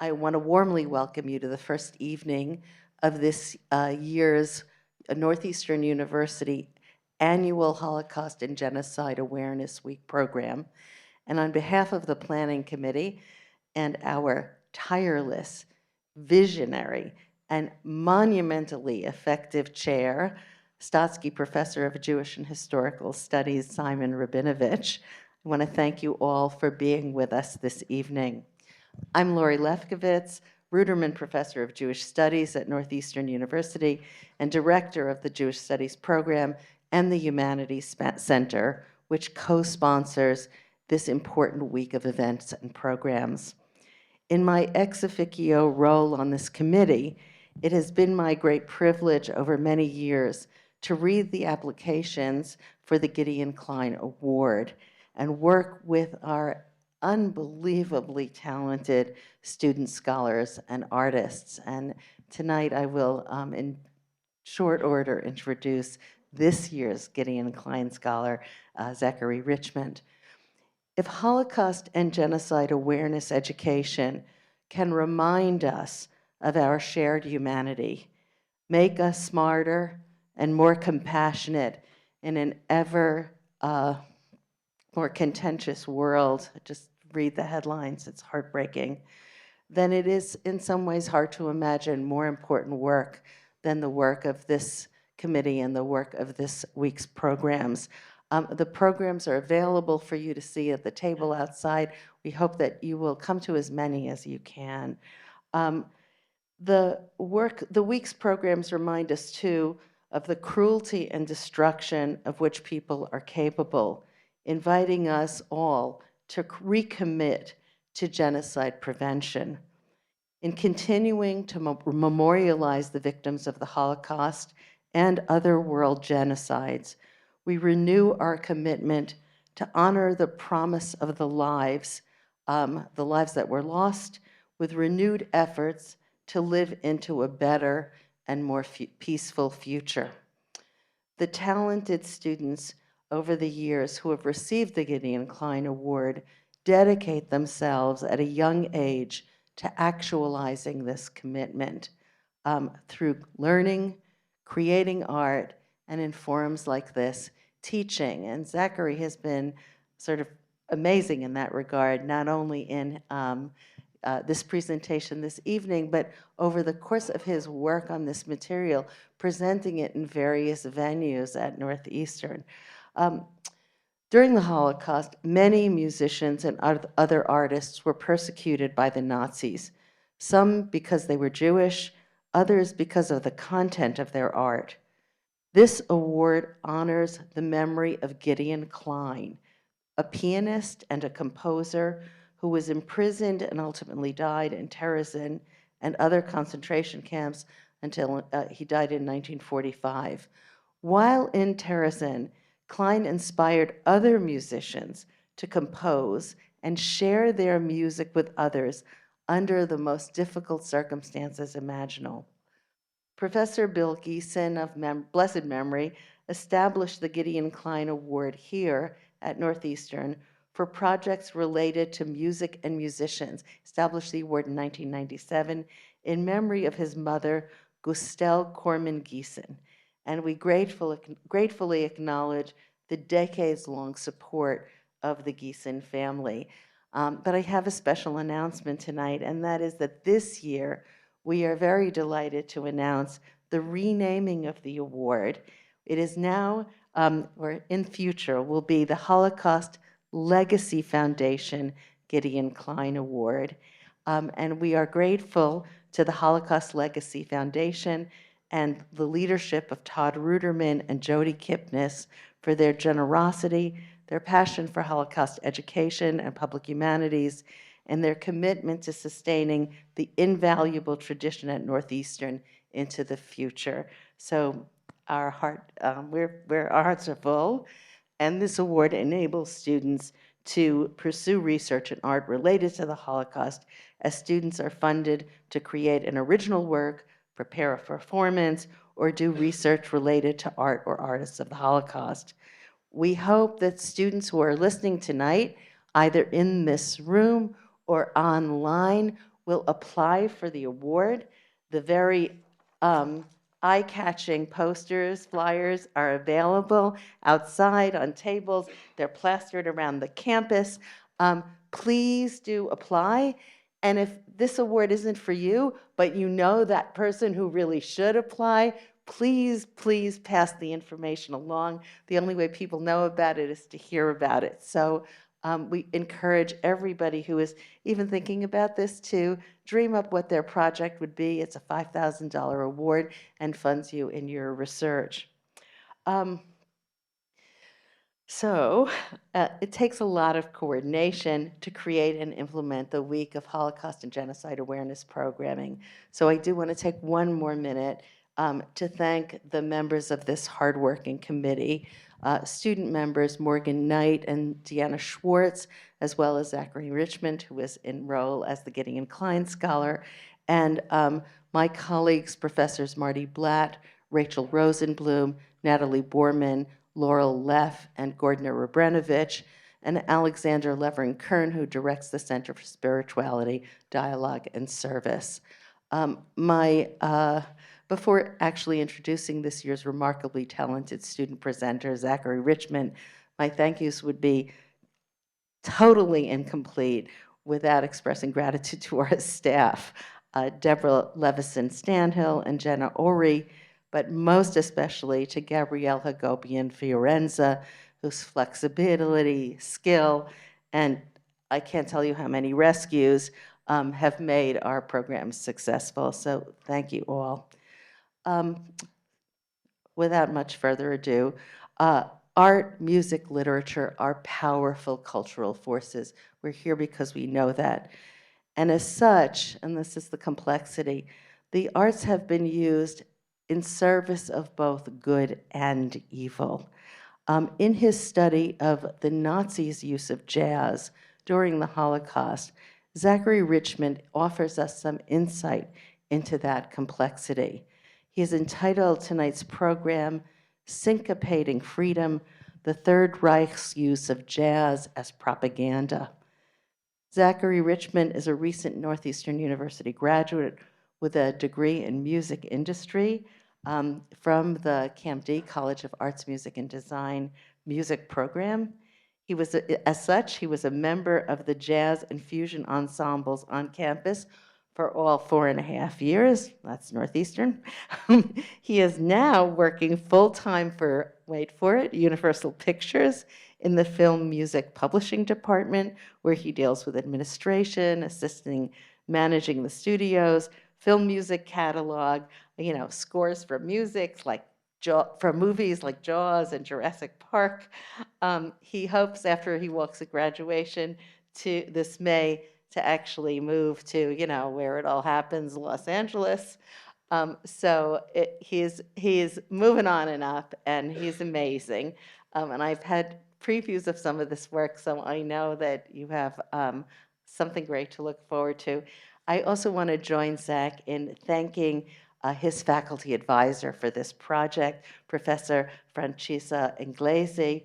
I want to warmly welcome you to the first evening of this year's Northeastern University annual Holocaust and Genocide Awareness Week program. And on behalf of the Planning Committee and our tireless, visionary, and monumentally effective chair, Stotsky Professor of Jewish and Historical Studies, Simon Rabinovich, I want to thank you all for being with us this evening. I'm Lori Lefkowitz, Ruderman Professor of Jewish Studies at Northeastern University and Director of the Jewish Studies Program and the Humanities Center, which co-sponsors this important week of events and programs. In my ex officio role on this committee, it has been my great privilege over many years to read the applications for the Gideon Klein Award and work with our unbelievably talented student scholars and artists. And tonight I will, in short order, introduce this year's Gideon Klein Scholar, Zachary Richmond. If Holocaust and genocide awareness education can remind us of our shared humanity, make us smarter and more compassionate in an ever more contentious world, just read the headlines, it's heartbreaking, then it is in some ways hard to imagine more important work than the work of this committee and the work of this week's programs. The programs are available for you to see at the table outside. We hope that you will come to as many as you can. The week's programs remind us too of the cruelty and destruction of which people are capable, inviting us all to recommit to genocide prevention. In continuing to memorialize the victims of the Holocaust and other world genocides, we renew our commitment to honor the promise of the lives that were lost, with renewed efforts to live into a better and more peaceful future. The talented students over the years who have received the Gideon Klein Award dedicate themselves at a young age to actualizing this commitment through learning, creating art, and in forums like this, teaching. And Zachary has been sort of amazing in that regard, not only in this presentation this evening, but over the course of his work on this material, presenting it in various venues at Northeastern. During the Holocaust, many musicians and other artists were persecuted by the Nazis, some because they were Jewish, others because of the content of their art. This award honors the memory of Gideon Klein, a pianist and a composer who was imprisoned and ultimately died in Terezin and other concentration camps until he died in 1945. While in Terezin, Klein inspired other musicians to compose and share their music with others under the most difficult circumstances imaginable. Professor Bill Geeson of blessed memory established the Gideon Klein Award here at Northeastern for projects related to music and musicians, established the award in 1997 in memory of his mother, Gustelle Corman Geeson. And we gratefully acknowledge the decades-long support of the Geeson family. But I have a special announcement tonight, and that is that this year, we are very delighted to announce the renaming of the award. It is now, or in future, will be the Holocaust Legacy Foundation Gideon Klein Award. And we are grateful to the Holocaust Legacy Foundation and the leadership of Todd Ruderman and Jody Kipnis for their generosity, their passion for Holocaust education and public humanities, and their commitment to sustaining the invaluable tradition at Northeastern into the future. So our hearts are full, and this award enables students to pursue research and art related to the Holocaust, as students are funded to create an original work, prepare a performance, or do research related to art or artists of the Holocaust. We hope that students who are listening tonight, either in this room or online, will apply for the award. The very eye-catching posters, flyers are available outside on tables. They're plastered around the campus. Please do apply. And if this award isn't for you, but you know that person who really should apply, please, please pass the information along. The only way people know about it is to hear about it. So we encourage everybody who is even thinking about this to dream up what their project would be. It's a $5,000 award and funds you in your research. It takes a lot of coordination to create and implement the Week of Holocaust and Genocide Awareness programming. So I do want to take one more minute to thank the members of this hardworking committee, student members Morgan Knight and Deanna Schwartz, as well as Zachary Richmond, who is enrolled as the Gideon Klein Scholar, and my colleagues, Professors Marty Blatt, Rachel Rosenblum, Natalie Borman, Laurel Leff, and Gordana Rabrenovich, and Alexander Levering-Kern, who directs the Center for Spirituality, Dialogue, and Service. Before actually introducing this year's remarkably talented student presenter, Zachary Richmond, my thank yous would be totally incomplete without expressing gratitude to our staff, Deborah Levison-Stanhill and Jenna Ori, but most especially to Gabrielle Hagopian Fiorenza, whose flexibility, skill, and I can't tell you how many rescues have made our programs successful. So thank you all. Without much further ado, art, music, literature are powerful cultural forces. We're here because we know that. And as such, and this is the complexity, the arts have been used in service of both good and evil. In his study of the Nazis' use of jazz during the Holocaust, Zachary Richmond offers us some insight into that complexity. He has entitled tonight's program, Syncopating Freedom, the Third Reich's Use of Jazz as Propaganda. Zachary Richmond is a recent Northeastern University graduate with a degree in music industry from the Camp D College of Arts, Music, and Design music program. He was, as such, he was a member of the jazz and fusion ensembles on campus for all 4.5 years. That's Northeastern. He is now working full-time for, wait for it, Universal Pictures in the film music publishing department, where he deals with administration, assisting, managing the studios, film music catalog, scores for music like for movies like Jaws and Jurassic Park. He hopes after he walks at graduation this May to actually move to, where it all happens, Los Angeles. He's moving on and up, and he's amazing. And I've had previews of some of this work, so I know that you have something great to look forward to. I also want to join Zach in thanking his faculty advisor for this project, Professor Francesca Inglesi,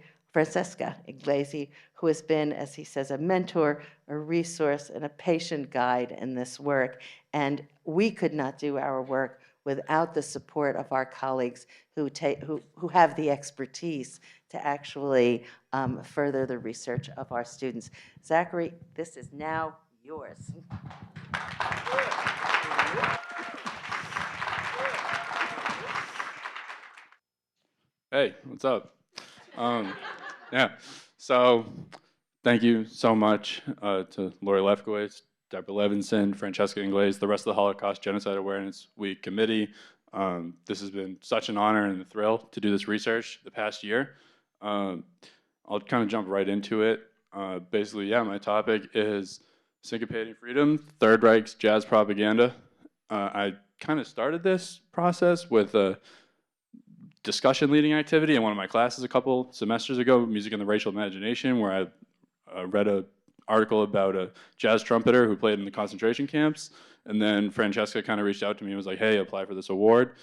who has been, as he says, a mentor, a resource, and a patient guide in this work. And we could not do our work without the support of our colleagues who have the expertise to actually further the research of our students. Zachary, this is now yours. Hey, what's up? So thank you so much to Lori Lefkowitz, Deborah Levinson, Francesca Inglese, the rest of the Holocaust Genocide Awareness Week committee. This has been such an honor and a thrill to do this research the past year. I'll kind of jump right into it. Basically, my topic is Syncopating Freedom, Third Reich's Jazz Propaganda. I kind of started this process with a discussion leading activity in one of my classes a couple semesters ago, Music and the Racial Imagination, where I read an article about a jazz trumpeter who played in the concentration camps. And then Francesca kind of reached out to me and was like, hey, apply for this award.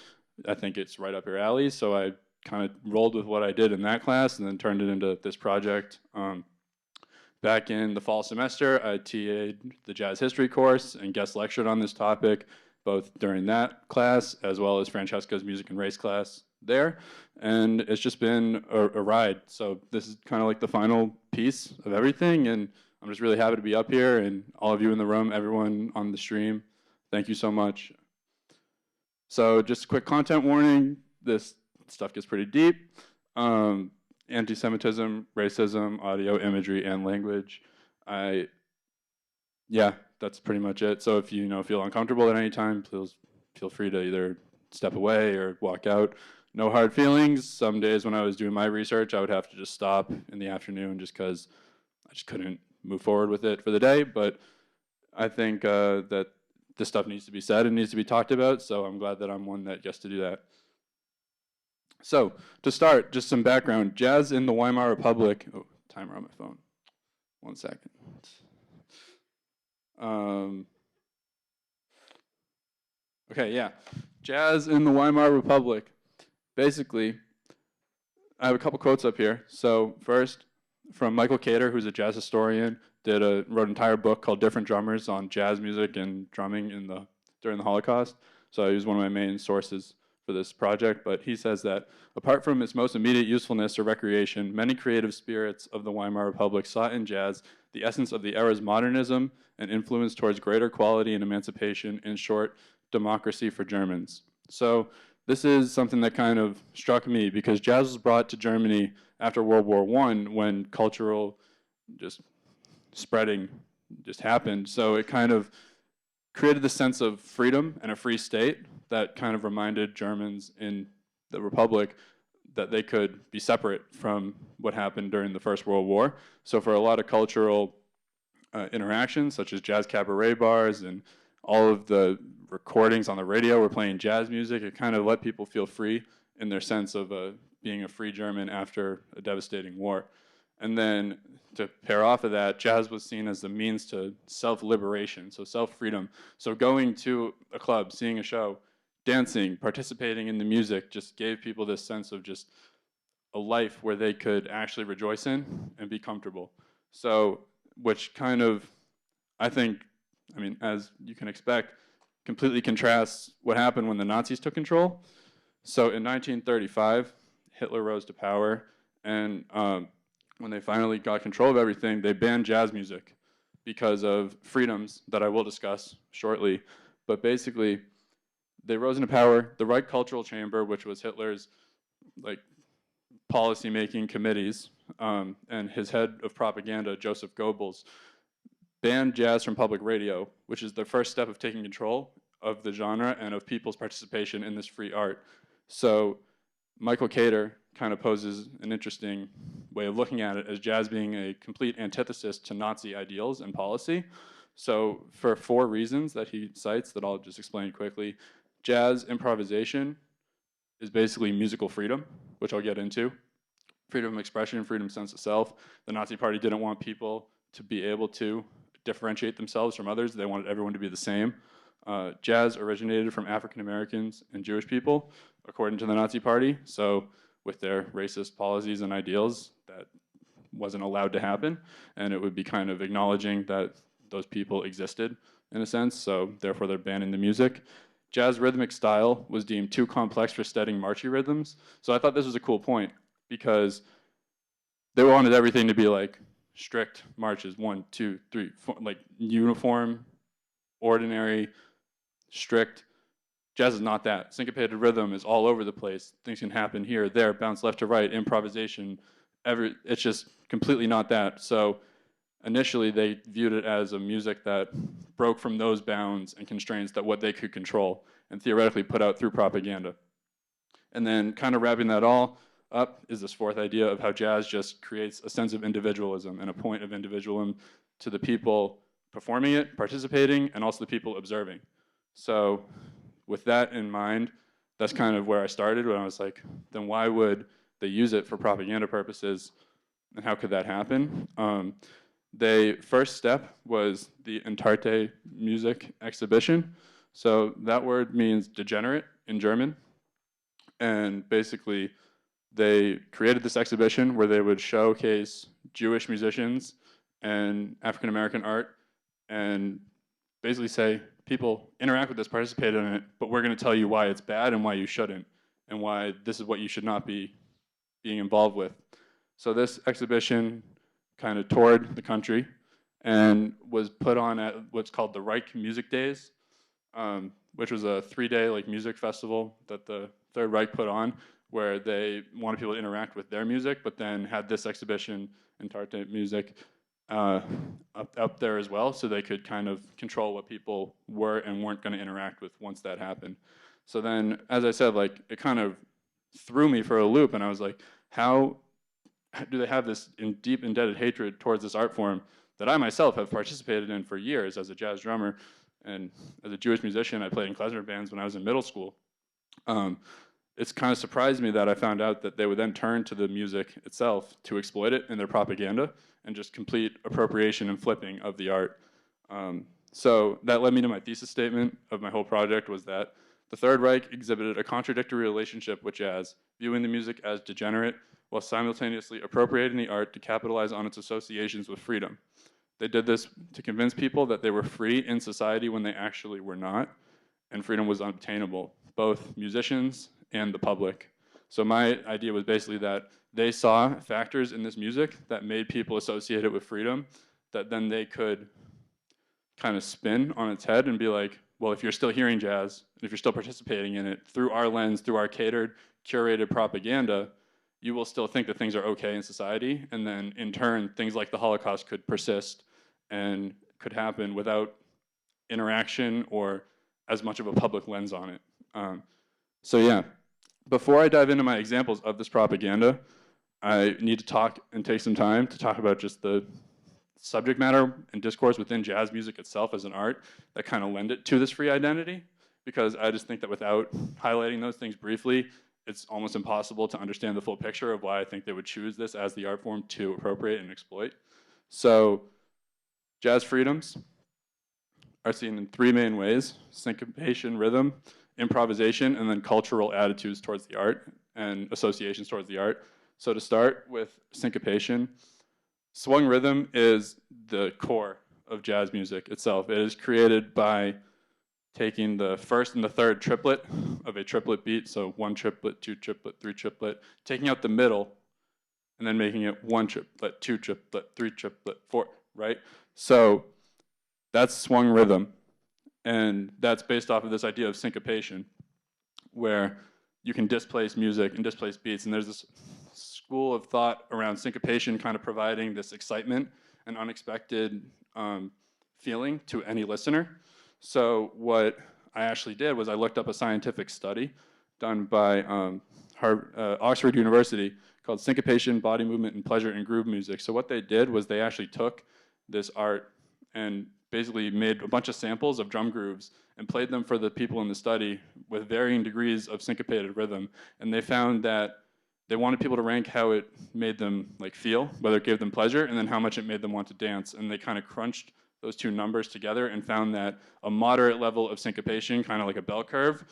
I think it's right up your alley. So I kind of rolled with what I did in that class and then turned it into this project. Back in the fall semester, I TA'd the jazz history course and guest lectured on this topic, both during that class as well as Francesca's music and race class there. And it's just been a ride. So this is kind of like the final piece of everything. And I'm just really happy to be up here, and all of you in the room, everyone on the stream, thank you so much. So just a quick content warning, this stuff gets pretty deep. Anti-Semitism, racism, audio, imagery, and language. Yeah, that's pretty much it. So if you feel uncomfortable at any time, please feel free to either step away or walk out. No hard feelings. Some days when I was doing my research, I would have to just stop in the afternoon just because I just couldn't move forward with it for the day. But I think that this stuff needs to be said and needs to be talked about, so I'm glad that I'm one that gets to do that. So, to start, just some background. Jazz in the Weimar Republic. Oh, timer on my phone. 1 second. Okay, yeah. Jazz in the Weimar Republic. Basically, I have a couple quotes up here. So, first, from Michael Cater, who's a jazz historian, wrote an entire book called Different Drummers on jazz music and drumming during the Holocaust. So I use one of my main sources for this project, but he says that apart from its most immediate usefulness or recreation, many creative spirits of the Weimar Republic saw in jazz the essence of the era's modernism and influence towards greater quality and emancipation, in short, democracy for Germans. So this is something that kind of struck me because jazz was brought to Germany after World War I when cultural just spreading just happened. So it kind of created the sense of freedom and a free state that kind of reminded Germans in the Republic that they could be separate from what happened during the First World War. So for a lot of cultural interactions, such as jazz cabaret bars and all of the recordings on the radio were playing jazz music, it kind of let people feel free in their sense of being a free German after a devastating war. And then to pair off of that, jazz was seen as the means to self-liberation, so self-freedom. So going to a club, seeing a show, dancing, participating in the music just gave people this sense of just a life where they could actually rejoice in and be comfortable. So, which kind of, I think, as you can expect, completely contrasts what happened when the Nazis took control. So in 1935, Hitler rose to power, and when they finally got control of everything, they banned jazz music because of freedoms that I will discuss shortly. But basically, they rose into power. The Reich Cultural Chamber, which was Hitler's policy-making committees, and his head of propaganda, Joseph Goebbels, banned jazz from public radio, which is the first step of taking control of the genre and of people's participation in this free art. So Michael Cater kind of poses an interesting way of looking at it as jazz being a complete antithesis to Nazi ideals and policy. So for 4 reasons that he cites that I'll just explain quickly, jazz improvisation is basically musical freedom, which I'll get into. Freedom of expression, freedom of sense of self. The Nazi Party didn't want people to be able to differentiate themselves from others. They wanted everyone to be the same. Jazz originated from African Americans and Jewish people, according to the Nazi Party. So with their racist policies and ideals, that wasn't allowed to happen. And it would be kind of acknowledging that those people existed in a sense. So therefore they're banning the music. Jazz rhythmic style was deemed too complex for studying marchy rhythms. So I thought this was a cool point because they wanted everything to be like strict marches, 1, 2, 3, 4, like uniform, ordinary, strict. Jazz is not that. Syncopated rhythm is all over the place. Things can happen here, there, bounce left to right, improvisation. It's just completely not that. So initially they viewed it as a music that broke from those bounds and constraints that what they could control and theoretically put out through propaganda. And then kind of wrapping that all up is this 4th idea of how jazz just creates a sense of individualism and a point of individualism to the people performing it, participating, and also the people observing. So with that in mind, that's kind of where I started when I was like, then why would they use it for propaganda purposes, and how could that happen? The first step was the Entarte music exhibition. So that word means degenerate in German. And basically, they created this exhibition where they would showcase Jewish musicians and African American art, and basically say, people interact with this, participate in it, but we're going to tell you why it's bad and why you shouldn't, and why this is what you should not be being involved with. So this exhibition kind of toured the country and was put on at what's called the Reich Music Days, which was a 3-day like music festival that the Third Reich put on, where they wanted people to interact with their music, but then had this exhibition, Entarte music, up there as well, so they could kind of control what people were and weren't going to interact with once that happened. So then, as I said, like it kind of threw me for a loop, and I was like, how do they have this deep indebted hatred towards this art form that I myself have participated in for years as a jazz drummer, and as a Jewish musician, I played in klezmer bands when I was in middle school. It's kind of surprised me that I found out that they would then turn to the music itself to exploit it in their propaganda and just complete appropriation and flipping of the art. So that led me to my thesis statement of my whole project, was that the Third Reich exhibited a contradictory relationship with jazz, viewing the music as degenerate while simultaneously appropriating the art to capitalize on its associations with freedom. They did this to convince people that they were free in society when they actually were not, and freedom was unobtainable, both musicians and the public. So my idea was basically that they saw factors in this music that made people associate it with freedom, that then they could kind of spin on its head and be like, well, if you're still hearing jazz, and if you're still participating in it through our lens, through our catered, curated propaganda, you will still think that things are okay in society, and then in turn, things like the Holocaust could persist and could happen without interaction or as much of a public lens on it. So yeah, before I dive into my examples of this propaganda, I need to talk and take some time to talk about just the subject matter and discourse within jazz music itself as an art that kind of lend it to this free identity, because I just think that without highlighting those things briefly, it's almost impossible to understand the full picture of why I think they would choose this as the art form to appropriate and exploit. So jazz freedoms are seen in 3 main ways: syncopation, rhythm, improvisation, and then cultural attitudes towards the art and associations towards the art. So to start with syncopation, swung rhythm is the core of jazz music itself. It is created by taking the first and the third triplet of a triplet beat, so 1 triplet, 2 triplet, 3 triplet, taking out the middle, and then making it 1 triplet, 2 triplet, 3 triplet, 4, right? So that's swung rhythm, and that's based off of this idea of syncopation, where you can displace music and displace beats, and there's this school of thought around syncopation kind of providing this excitement and unexpected feeling to any listener. So what I actually did was I looked up a scientific study done by Oxford University called Syncopation, Body Movement, and Pleasure in Groove Music. So what they did was they actually took this art and basically made a bunch of samples of drum grooves and played them for the people in the study with varying degrees of syncopated rhythm. And they found that they wanted people to rank how it made them like feel, whether it gave them pleasure, and then how much it made them want to dance. And they kind of crunched those 2 numbers together and found that a moderate level of syncopation, kind of like a bell curve,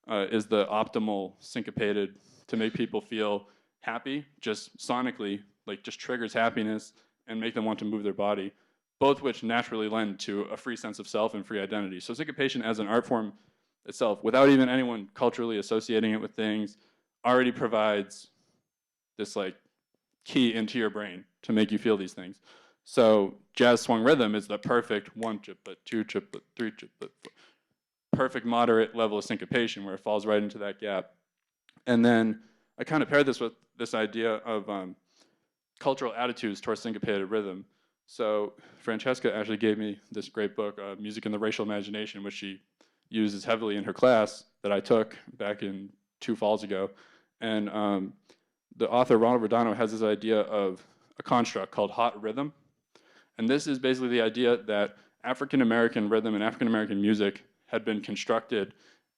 is the optimal syncopated to make people feel happy, just sonically, like just triggers happiness and make them want to move their body, both which naturally lend to a free sense of self and free identity. So syncopation as an art form itself, without even anyone culturally associating it with things, already provides this like key into your brain to make you feel these things. So jazz swung rhythm is the perfect 1 triplet, 2 triplet, 3 triplet, 4, perfect moderate level of syncopation where it falls right into that gap. And then I kind of paired this with this idea of cultural attitudes towards syncopated rhythm. So Francesca actually gave me this great book, Music and the Racial Imagination, which she uses heavily in her class that I took back in 2 falls ago. And the author, Ronald Verdano, has this idea of a construct called hot rhythm. And this is basically the idea that African-American rhythm and African-American music had been constructed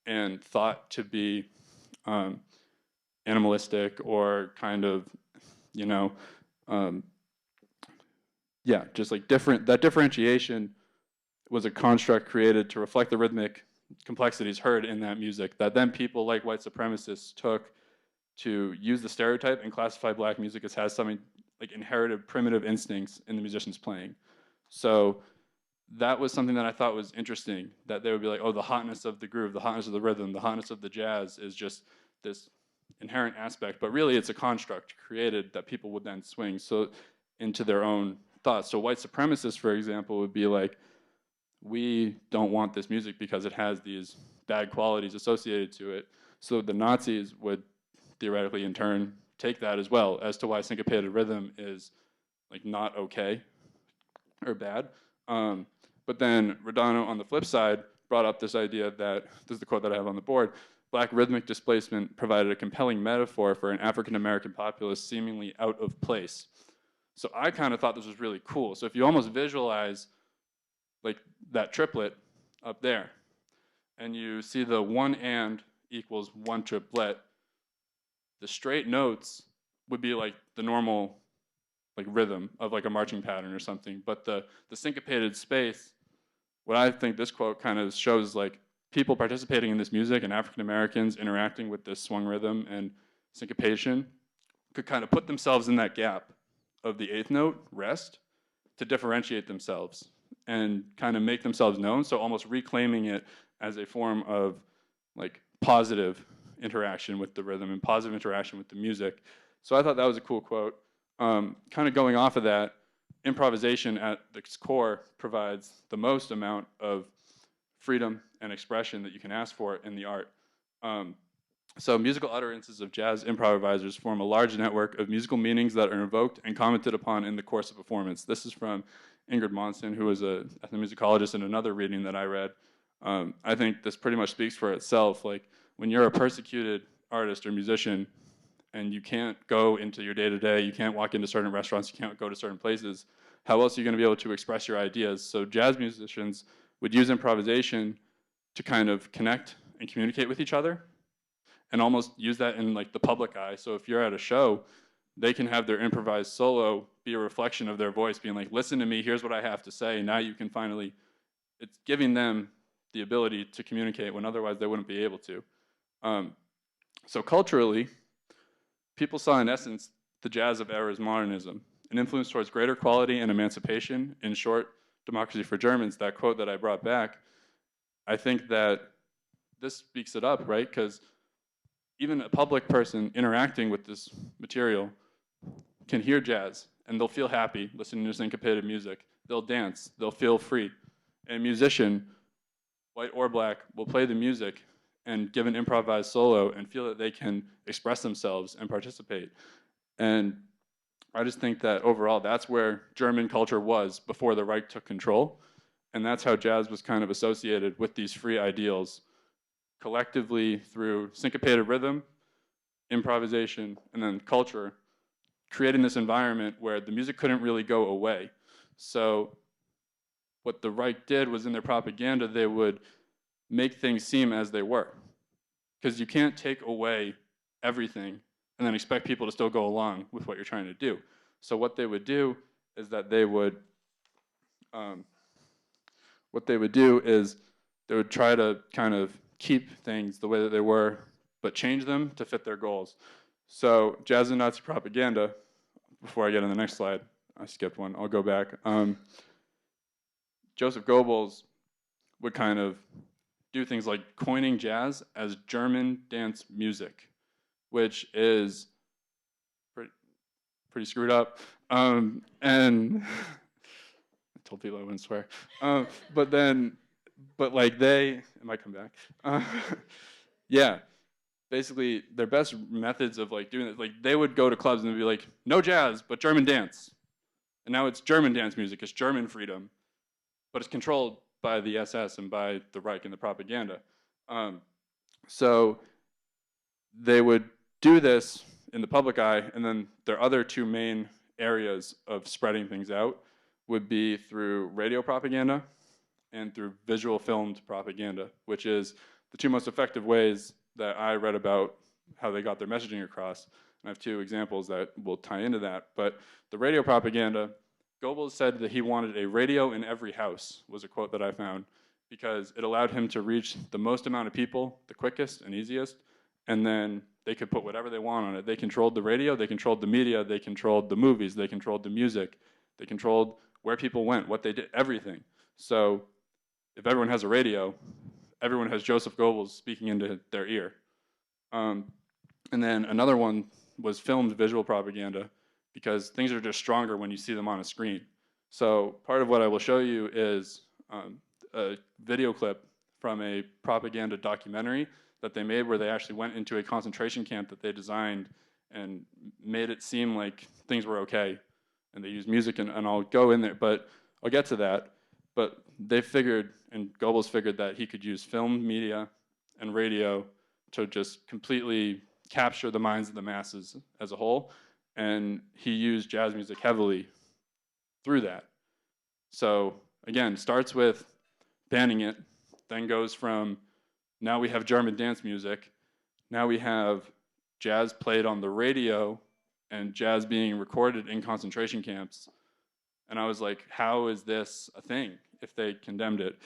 and thought to be animalistic or kind of, you know, yeah, just like different. That differentiation was a construct created to reflect the rhythmic complexities heard in that music that then people like white supremacists took to use the stereotype and classify black music as like inherited primitive instincts in the musicians playing. So that was something that I thought was interesting, that they would be like, oh, the hotness of the groove, the hotness of the rhythm, the hotness of the jazz is just this inherent aspect, but really it's a construct created that people would then swing so into their own thoughts. So white supremacists, for example, would be like, we don't want this music because it has these bad qualities associated to it. So the Nazis would theoretically in turn take that as well as to why syncopated rhythm is like not okay or bad. But then Rodano on the flip side brought up this idea that, this is the quote that I have on the board, black rhythmic displacement provided a compelling metaphor for an African American populace seemingly out of place. So I kind of thought this was really cool. So if you almost visualize like that triplet up there, and you see the one and equals one triplet, the straight notes would be like the normal like rhythm of like a marching pattern or something. But the syncopated space, what I think this quote kind of shows like people participating in this music and African Americans interacting with this swung rhythm and syncopation could kind of put themselves in that gap of the eighth note, rest, to differentiate themselves and kind of make themselves known. So almost reclaiming it as a form of like positive interaction with the rhythm and positive interaction with the music. So I thought that was a cool quote. Kind of going off of that, improvisation at its core provides the most amount of freedom and expression that you can ask for in the art. So musical utterances of jazz improvisers form a large network of musical meanings that are invoked and commented upon in the course of performance. This is from Ingrid Monson, who was an ethnomusicologist in another reading that I read. I think this pretty much speaks for itself. Like when you're a persecuted artist or musician and you can't go into your day-to-day, you can't walk into certain restaurants, you can't go to certain places, how else are you going to be able to express your ideas? So jazz musicians would use improvisation to kind of connect and communicate with each other and almost use that in like the public eye. So if you're at a show, they can have their improvised solo be a reflection of their voice, being like, listen to me, here's what I have to say. Now you can finally, it's giving them the ability to communicate when otherwise they wouldn't be able to. So culturally, people saw in essence the jazz of era's modernism, an influence towards greater quality and emancipation. In short, Democracy for Germans, that quote that I brought back, I think that this speaks it up, right? Because even a public person interacting with this material can hear jazz and they'll feel happy listening to syncopated music. They'll dance, they'll feel free. And a musician, white or black, will play the music and give an improvised solo and feel that they can express themselves and participate. And I just think that overall, that's where German culture was before the Reich took control. And that's how jazz was kind of associated with these free ideals, collectively through syncopated rhythm, improvisation, and then culture, creating this environment where the music couldn't really go away. So what the Reich did was in their propaganda, they would make things seem as they were. Because you can't take away everything and then expect people to still go along with what you're trying to do. So what they would do is that they would try to kind of keep things the way that they were, but change them to fit their goals. So jazz and Nazi propaganda, before I get on the next slide, I skipped one, I'll go back. Joseph Goebbels would kind of do things like coining jazz as German dance music, which is pretty screwed up. And I told people I wouldn't swear. But like it might come back. Yeah, basically their best methods of like doing it, like they would go to clubs and they'd be like, no jazz, but German dance. And now it's German dance music, it's German freedom, but it's controlled by the SS and by the Reich and the propaganda. So they would do this in the public eye, and then their other two main areas of spreading things out would be through radio propaganda and through visual filmed propaganda, which is the two most effective ways that I read about how they got their messaging across. And I have two examples that will tie into that. But the radio propaganda, Goebbels said that he wanted a radio in every house, was a quote that I found, because it allowed him to reach the most amount of people, the quickest and easiest, and then they could put whatever they want on it. They controlled the radio, they controlled the media, they controlled the movies, they controlled the music, they controlled where people went, what they did, everything. So if everyone has a radio, everyone has Joseph Goebbels speaking into their ear. And then another one was filmed visual propaganda, because things are just stronger when you see them on a screen. So part of what I will show you is a video clip from a propaganda documentary that they made, where they actually went into a concentration camp that they designed and made it seem like things were okay. And they used music, and I'll go in there, but I'll get to that. But they figured, and Goebbels figured, that he could use film media and radio to just completely capture the minds of the masses as a whole. And he used jazz music heavily through that. So again, starts with banning it, then goes from, now we have German dance music, now we have jazz played on the radio and jazz being recorded in concentration camps. And I was like, how is this a thing if they condemned it?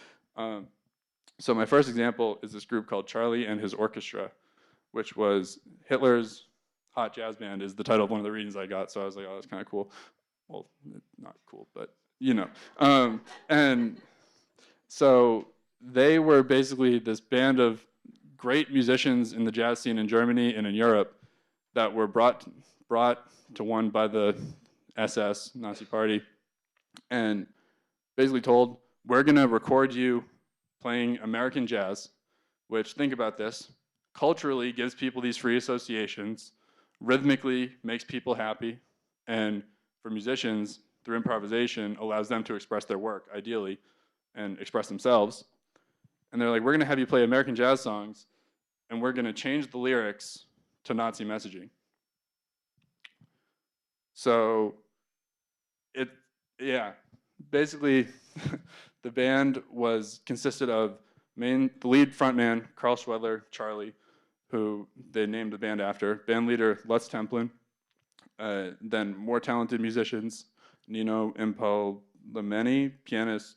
So my first example is this group called Charlie and His Orchestra, which was Hitler's Hot Jazz Band, is the title of one of the readings I got. So I was like, oh, that's kind of cool. Well, not cool, but you know. And so they were basically this band of great musicians in the jazz scene in Germany and in Europe that were brought to one by the SS, Nazi Party, and basically told, we're going to record you playing American jazz, which, think about this, culturally gives people these free associations, rhythmically makes people happy, and for musicians, through improvisation, allows them to express their work, ideally, and express themselves. And they're like, we're going to have you play American jazz songs, and we're going to change the lyrics to Nazi messaging. So, basically, the band consisted of the lead frontman, Carl Schwedler, Charlie, who they named the band after, band leader Lutz Templin, then more talented musicians, Nino Impalameni, pianist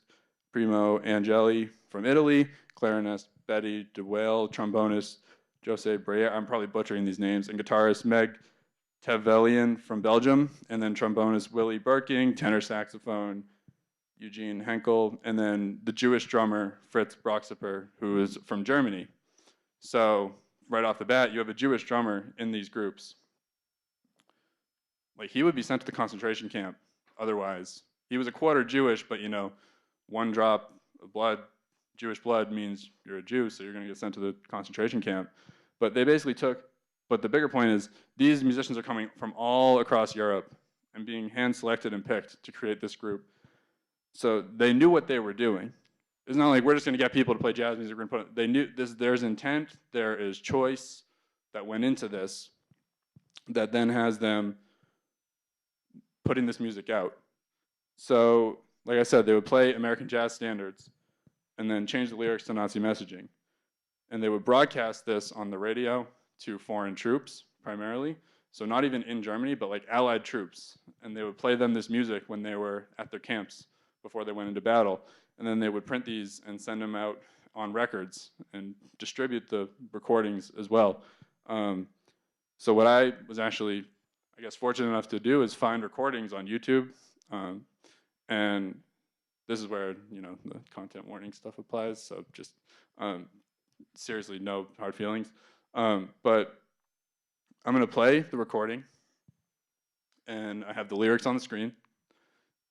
Primo Angeli from Italy, clarinist Betty DeWale, trombonist Jose Breyer, I'm probably butchering these names, and guitarist Meg Tevelian from Belgium, and then trombonist Willy Birking, tenor saxophone Eugene Henkel, and then the Jewish drummer Fritz Broxipper, who is from Germany. So right off the bat, you have a Jewish drummer in these groups. Like, he would be sent to the concentration camp otherwise. He was a quarter Jewish, but you know, one drop of blood, Jewish blood, means you're a Jew, so you're going to get sent to the concentration camp. But they basically but the bigger point is, these musicians are coming from all across Europe and being hand-selected and picked to create this group. So they knew what they were doing. It's not like we're just going to get people to play jazz music. They knew this. There's intent. There is choice that went into this, that then has them putting this music out. So, like I said, they would play American jazz standards and then change the lyrics to Nazi messaging. And they would broadcast this on the radio to foreign troops, primarily. So not even in Germany, but like Allied troops. And they would play them this music when they were at their camps before they went into battle. And then they would print these and send them out on records and distribute the recordings as well. So what I was actually, I guess, fortunate enough to do is find recordings on YouTube. And this is where, you know, the content warning stuff applies. So just seriously, no hard feelings. But I'm going to play the recording, and I have the lyrics on the screen.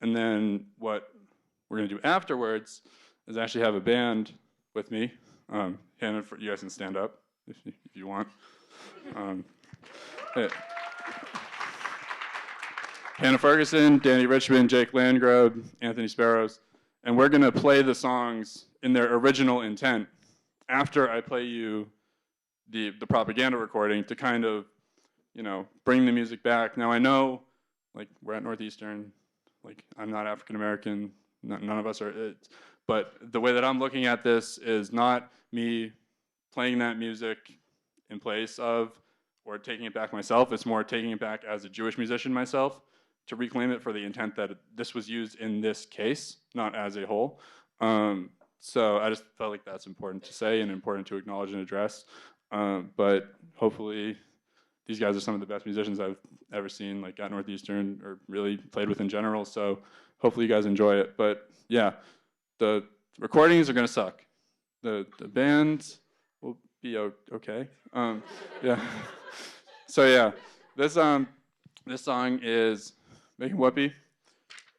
And then what we're going to do afterwards is actually have a band with me. Hannah, you guys can stand up if you want. Hannah Ferguson, Danny Richmond, Jake Landgrove, Anthony Sparrows. And we're going to play the songs in their original intent after I play you the propaganda recording to kind of, you know, bring the music back. Now I know, like, we're at Northeastern, like, I'm not African American, none of us are, but the way that I'm looking at this is not me playing that music in place of or taking it back myself. It's more taking it back as a Jewish musician myself to reclaim it for the intent that this was used in this case, not as a whole. So I just felt like that's important to say and important to acknowledge and address. But hopefully these guys are some of the best musicians I've ever seen, like at Northeastern or really played with in general. So hopefully you guys enjoy it. But yeah, the recordings are gonna suck. The bands will be okay. Yeah. So yeah, this song is Making Whoopee.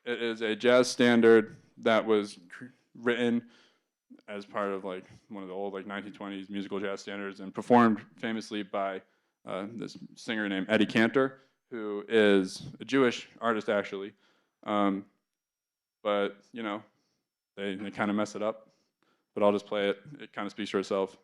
It is a jazz standard that was written as part of like one of the old like 1920s musical jazz standards and performed famously by this singer named Eddie Cantor, who is a Jewish artist actually. But you know, they kind of mess it up. But I'll just play it. It kind of speaks for itself.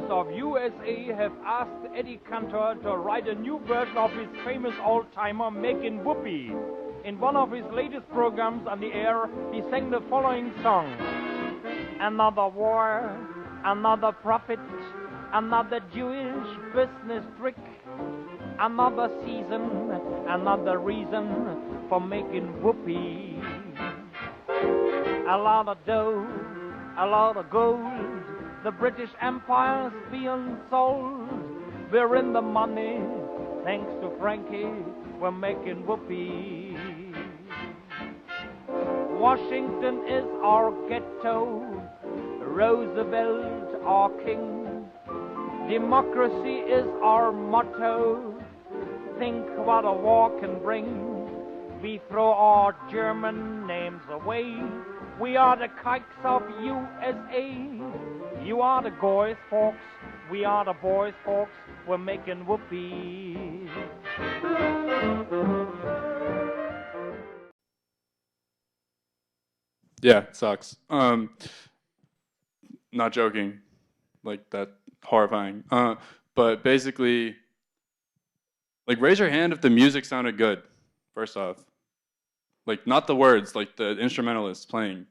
Of USA have asked Eddie Cantor to write a new version of his famous old-timer Makin' Whoopee. In one of his latest programs on the air, he sang the following song. Another war, another prophet, another Jewish business trick, another season, another reason for making whoopee. A lot of dough, a lot of gold, the British Empire's being sold. We're in the money, thanks to Frankie, we're making whoopee. Washington is our ghetto, Roosevelt our king. Democracy is our motto, think what a war can bring. We throw our German names away, we are the kikes of USA. You are the goys, folks, we are the boys, folks, we're making whoopee. Yeah, it sucks. Not joking, like that horrifying. But basically, like raise your hand if the music sounded good, first off. Like not the words, like the instrumentalists playing.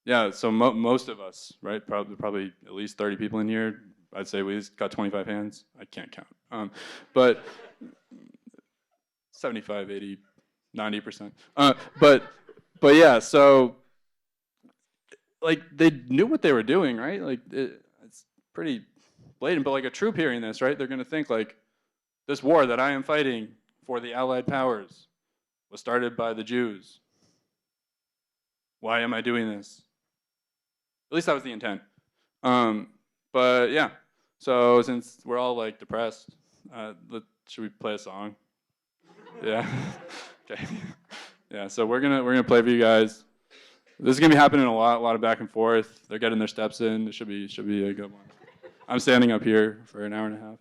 Yeah, so most of us, right? Probably at least 30 people in here. I'd say we got 25 hands. I can't count. But 75, 80, 90%. But yeah, so like they knew what they were doing, right? Like it's pretty blatant. But like a troop hearing this, right? They're gonna think like this war that I am fighting for the Allied powers was started by the Jews. Why am I doing this? At least that was the intent. But yeah, so since we're all like depressed, should we play a song? Yeah. Okay. Yeah. So we're gonna play for you guys. This is gonna be happening a lot of back and forth. They're getting their steps in. It should be a good one. I'm standing up here for an hour and a half.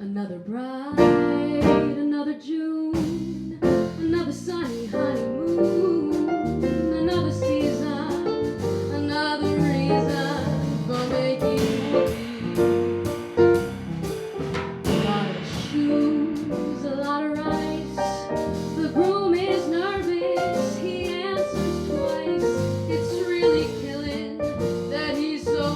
Another bride, another June, another sunny honeymoon, another season, another reason for making whoopee. A lot of shoes, a lot of rice, the groom is nervous, he answers twice. It's really killing that he's so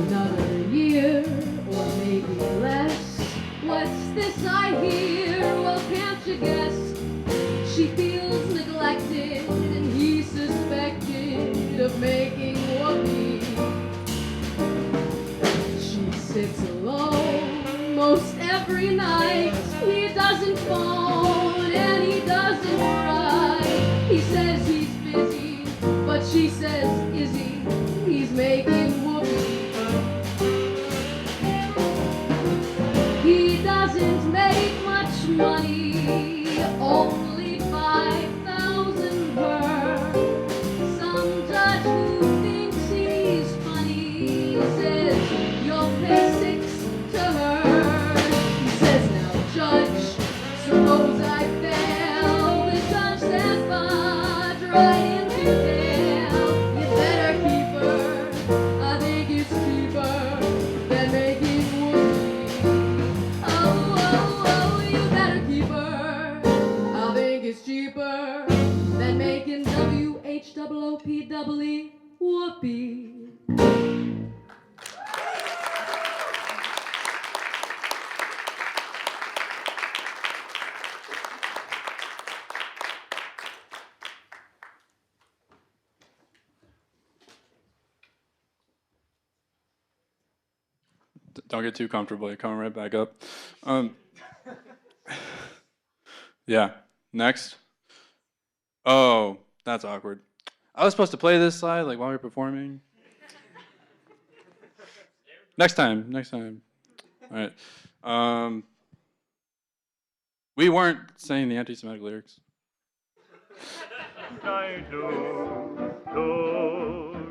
Another year, or maybe less. What's this I hear? Well, can't you guess? She feels neglected, and he suspected of making whoopee. She sits alone most every night. He doesn't phone and he doesn't write. He says he's busy, but she says, is he? He's making whoopee. He doesn't make much money, only 5,000 per. Some judge who thinks he's funny says you'll pay 6 to her. He says, now judge, suppose I fail. The judge says, but right into jail. You better keep her. I think it's cheaper than making whoopee. Oh, oh, oh, you better keep her. I think it's cheaper than making WHOOPWE whoopee. Don't get too comfortable. You're coming right back up. Yeah. Next. Oh, that's awkward. I was supposed to play this slide like while we were performing. Next time. Next time. All right. We weren't saying the anti-Semitic lyrics. I do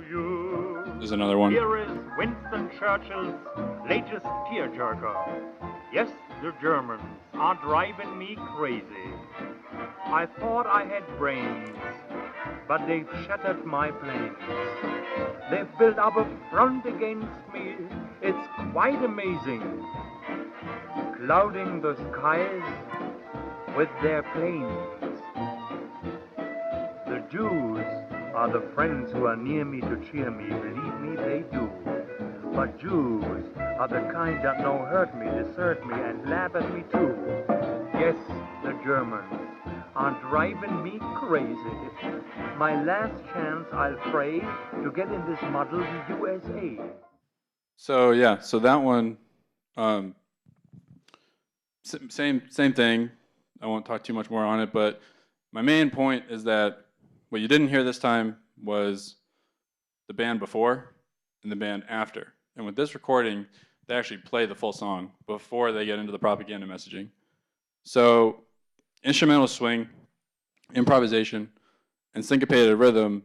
you. There's another one. Here is Winston Churchill's latest tearjerker. Yes, the Germans are driving me crazy. I thought I had brains, but they've shattered my planes. They've built up a front against me. It's quite amazing. Clouding the skies with their planes. The Jews are the friends who are near me to cheer me. Believe me, they do. But Jews are the kind that no hurt me, desert me, and laugh at me too. Yes, the Germans are driving me crazy. My last chance, I'll pray to get in this muddled USA. So yeah, so that one, same thing. I won't talk too much more on it, but my main point is that what you didn't hear this time was the band before and the band after. And with this recording, they actually play the full song before they get into the propaganda messaging. So instrumental swing, improvisation, and syncopated rhythm,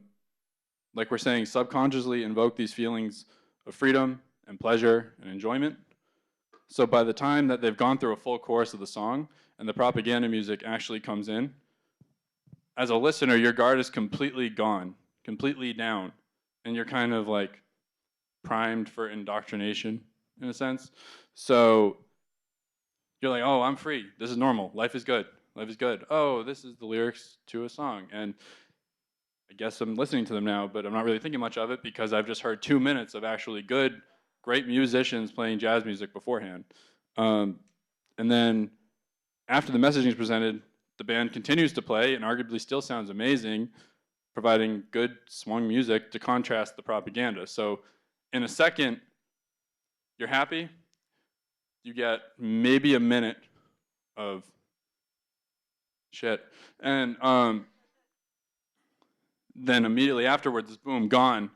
like we're saying, subconsciously invoke these feelings of freedom and pleasure and enjoyment. So by the time that they've gone through a full chorus of the song and the propaganda music actually comes in, as a listener, your guard is completely gone, completely down, and you're kind of like primed for indoctrination in a sense. So you're like, oh, I'm free. This is normal. Life is good. Life is good. Oh, this is the lyrics to a song. And I guess I'm listening to them now, but I'm not really thinking much of it because I've just heard 2 minutes of actually good, great musicians playing jazz music beforehand. And then after the messaging is presented, the band continues to play and arguably still sounds amazing, providing good swung music to contrast the propaganda. So in a second, you're happy. You get maybe a minute of shit. And then immediately afterwards, boom, gone.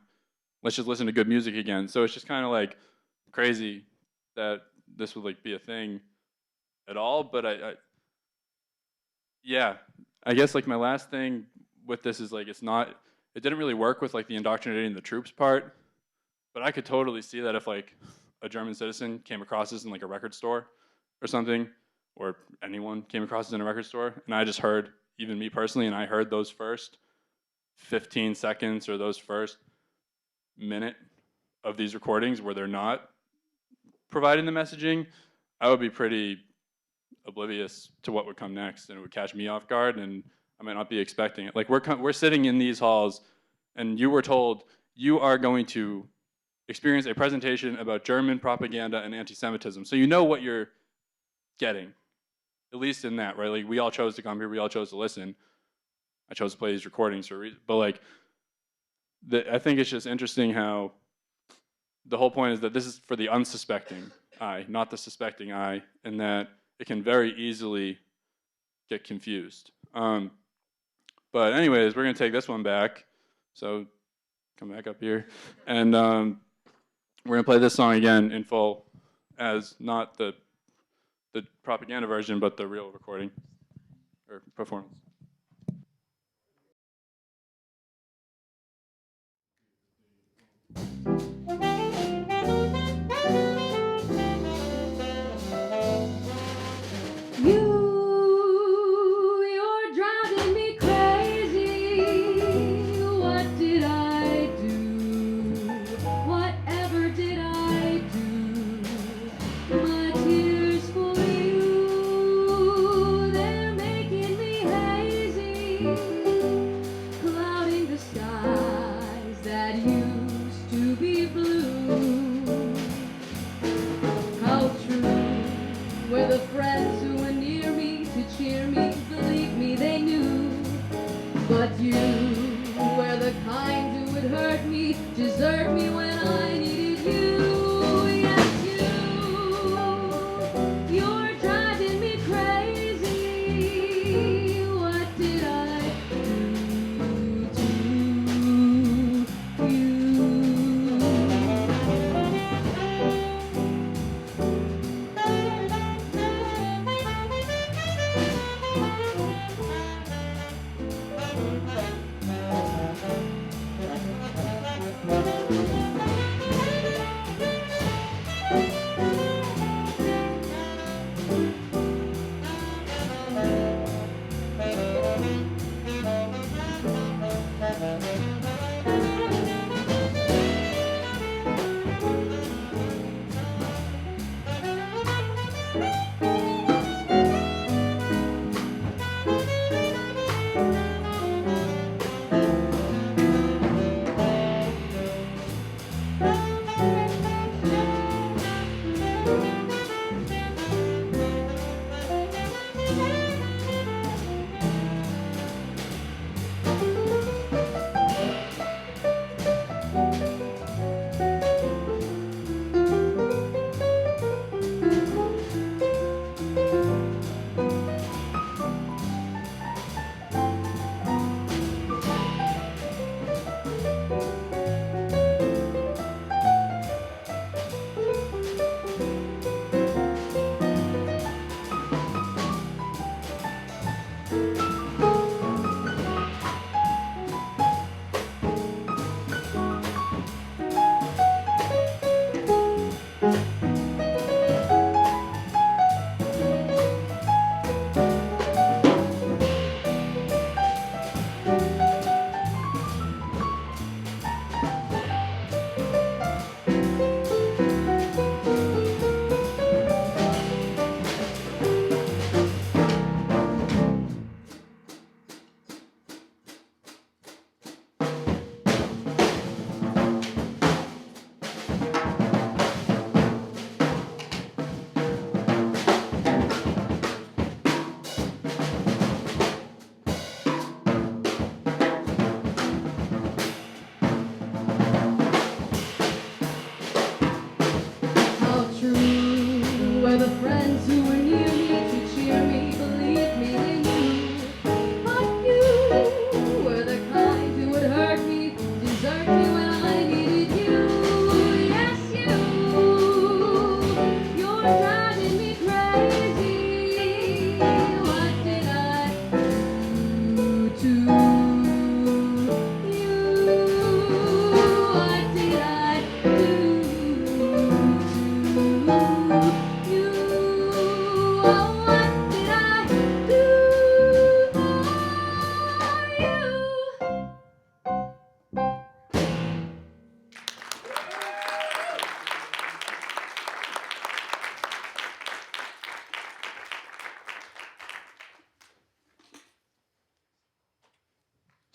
Let's just listen to good music again. So it's just kind of like crazy that this would like be a thing at all. But yeah, I guess like my last thing with this is like it didn't really work with like the indoctrinating the troops part, but I could totally see that if like a German citizen came across this in like a record store or something, or anyone came across this in a record store, and I just heard, even me personally, and I heard those first 15 seconds or those first minute of these recordings where they're not providing the messaging, I would be pretty oblivious to what would come next, and it would catch me off guard, and I might not be expecting it. Like we're sitting in these halls, and you were told you are going to experience a presentation about German propaganda and anti-Semitism, so you know what you're getting, at least in that, right? Like we all chose to come here, we all chose to listen. I chose to play these recordings for a reason, but like, I think it's just interesting how the whole point is that this is for the unsuspecting eye, not the suspecting eye, and that it can very easily get confused. But anyways, we're gonna take this one back. So come back up here, and we're gonna play this song again in full, as not the propaganda version, but the real recording or performance. You're driving me crazy. What did I do? Whatever did I do? My tears for you, they're making me hazy, clouding the skies that used to be blue. How true were the friends who were near me to cheer me, believe me, they knew. But you were the kind who would hurt me, desert me when I needed you. Yes, you're driving me crazy. What did I do to you?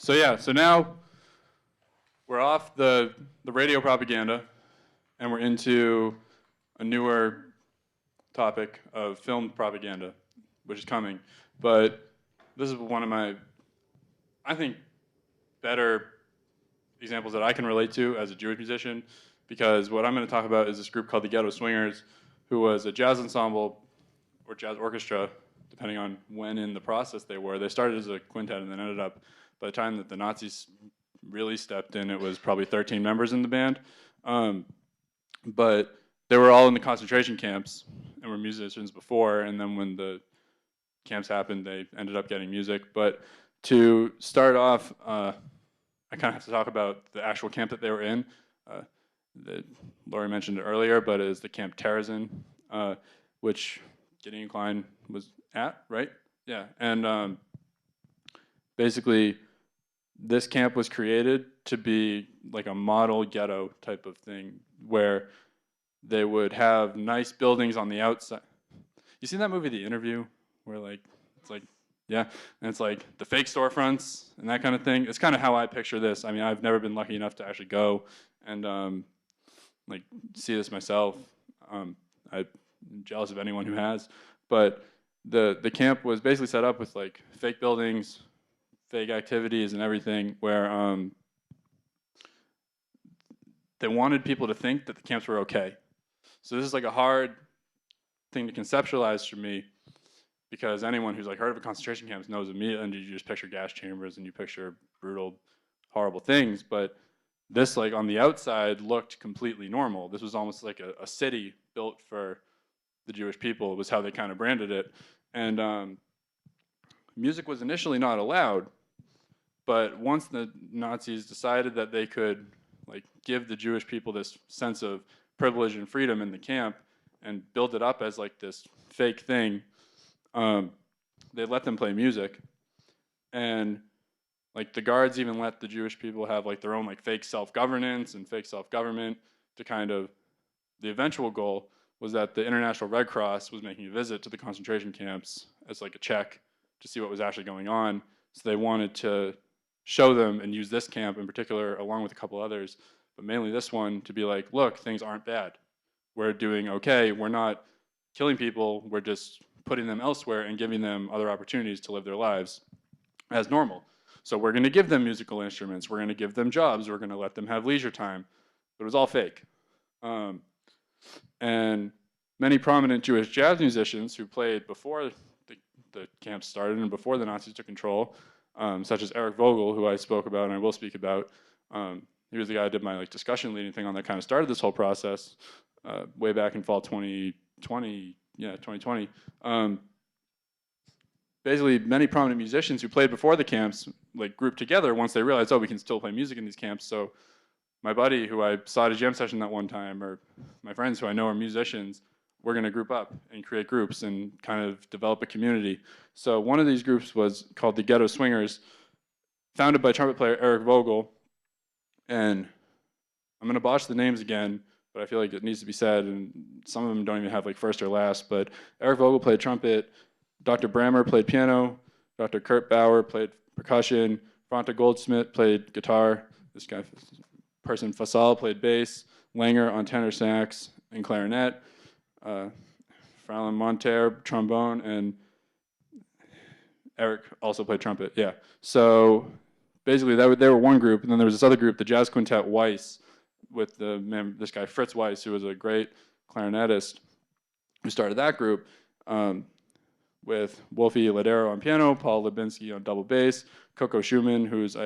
So now we're off the radio propaganda, and we're into a newer topic of film propaganda, which is coming. But this is one of my, I think, better examples that I can relate to as a Jewish musician, because what I'm going to talk about is this group called the Ghetto Swingers, who was a jazz ensemble or jazz orchestra, depending on when in the process they were. They started as a quintet and then ended up, by the time that the Nazis really stepped in, it was probably 13 members in the band. But they were all in the concentration camps and were musicians before, and then when the camps happened, they ended up getting music. But to start off, I kind of have to talk about the actual camp that they were in. Laurie mentioned it earlier, but it is the Camp Terezin, which Gideon Klein was at, right? Yeah, and basically, this camp was created to be like a model ghetto type of thing, where they would have nice buildings on the outside. You seen that movie, The Interview, where it's like, yeah, and it's like the fake storefronts and that kind of thing. It's kind of how I picture this. I mean, I've never been lucky enough to actually go and like see this myself. I'm jealous of anyone who has, but the camp was basically set up with like fake buildings, fake activities, and everything, where they wanted people to think that the camps were okay. So this is like a hard thing to conceptualize for me, because anyone who's like heard of a concentration camp knows immediately, and you just picture gas chambers and you picture brutal, horrible things. But this, like on the outside, looked completely normal. This was almost like a city built for the Jewish people, was how they kind of branded it. And music was initially not allowed, but once the Nazis decided that they could like give the Jewish people this sense of privilege and freedom in the camp and build it up as like this fake thing, they let them play music. And like the guards even let the Jewish people have like their own like fake self-governance and fake self-government, to kind of, the eventual goal was that the International Red Cross was making a visit to the concentration camps as like a check to see what was actually going on. So they wanted to show them and use this camp in particular, along with a couple others, but mainly this one, to be like, look, things aren't bad. We're doing okay. We're not killing people. We're just putting them elsewhere and giving them other opportunities to live their lives as normal. So we're going to give them musical instruments. We're going to give them jobs. We're going to let them have leisure time. But it was all fake. And many prominent Jewish jazz musicians who played before the camp started and before the Nazis took control, such as Eric Vogel, who I spoke about and I will speak about. He was the guy who did my like discussion leading thing on that kind of started this whole process way back in fall 2020. Yeah, 2020. Basically, many prominent musicians who played before the camps like grouped together once they realized, oh, we can still play music in these camps. So my buddy who I saw at a jam session that one time, or my friends who I know are musicians, we're going to group up and create groups and kind of develop a community. So one of these groups was called the Ghetto Swingers, founded by trumpet player Eric Vogel. And I'm going to botch the names again, but I feel like it needs to be said, and some of them don't even have like first or last. But Eric Vogel played trumpet, Dr. Brammer played piano, Dr. Kurt Bauer played percussion, Fronta Goldsmith played guitar, this guy, person Fasal played bass, Langer on tenor sax and clarinet, Fraulein Monter trombone, and Eric also played trumpet. Yeah. So basically, they were one group, and then there was this other group, the Jazz Quintet Weiss, with this guy Fritz Weiss, who was a great clarinetist, who started that group, with Wolfie Ladero on piano, Paul Lubinsky on double bass, Coco Schumann, who's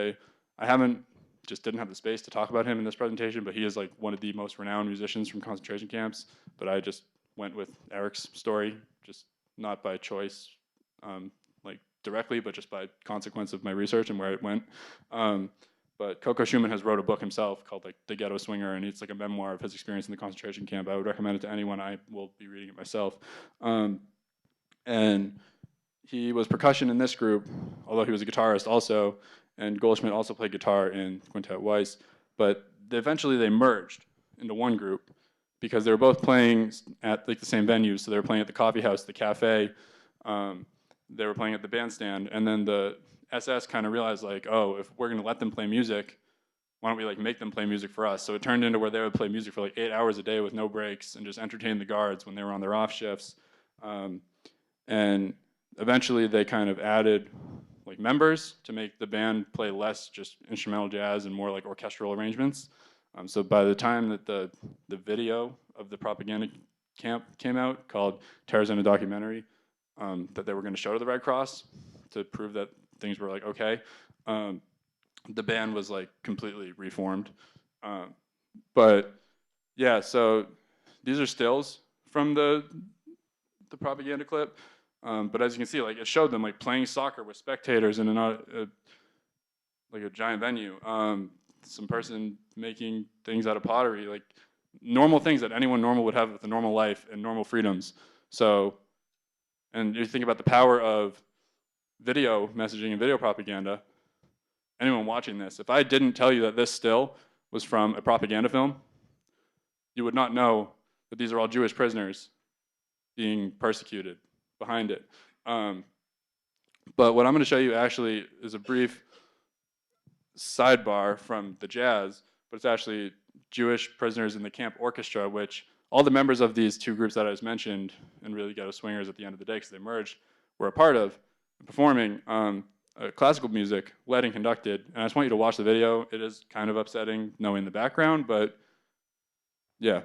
didn't have the space to talk about him in this presentation, but he is like one of the most renowned musicians from concentration camps. But I just went with Eric's story, just not by choice, like directly, but just by consequence of my research and where it went. But Coco Schumann has wrote a book himself called like The Ghetto Swinger, and it's like a memoir of his experience in the concentration camp. I would recommend it to anyone. I will be reading it myself. And he was percussion in this group, although he was a guitarist also, and Goldschmidt also played guitar in Quintet Weiss. But eventually they merged into one group because they were both playing at like the same venues. So they were playing at the coffee house, the cafe. They were playing at the bandstand, and then SS kind of realized like, oh, if we're gonna let them play music, why don't we like make them play music for us? So it turned into where they would play music for like 8 hours a day with no breaks and just entertain the guards when they were on their off shifts. And eventually they kind of added like members to make the band play less just instrumental jazz and more like orchestral arrangements. So by the time that the video of the propaganda camp came out called Terrorism, a Documentary, that they were going to show to the Red Cross to prove that things were like okay, the band was like completely reformed. But yeah, so these are stills from the propaganda clip. But as you can see, like it showed them like playing soccer with spectators in like a giant venue. Some person making things out of pottery, like normal things that anyone normal would have with a normal life and normal freedoms. So, and you think about the power of video messaging and video propaganda. Anyone watching this, if I didn't tell you that this still was from a propaganda film, you would not know that these are all Jewish prisoners being persecuted behind it. But what I'm going to show you actually is a brief sidebar from the jazz, but it's actually Jewish prisoners in the camp orchestra, which all the members of these two groups that I just mentioned, and really Ghetto Swingers at the end of the day because they merged, were a part of, performing classical music, led and conducted. And I just want you to watch the video. It is kind of upsetting knowing the background, but yeah.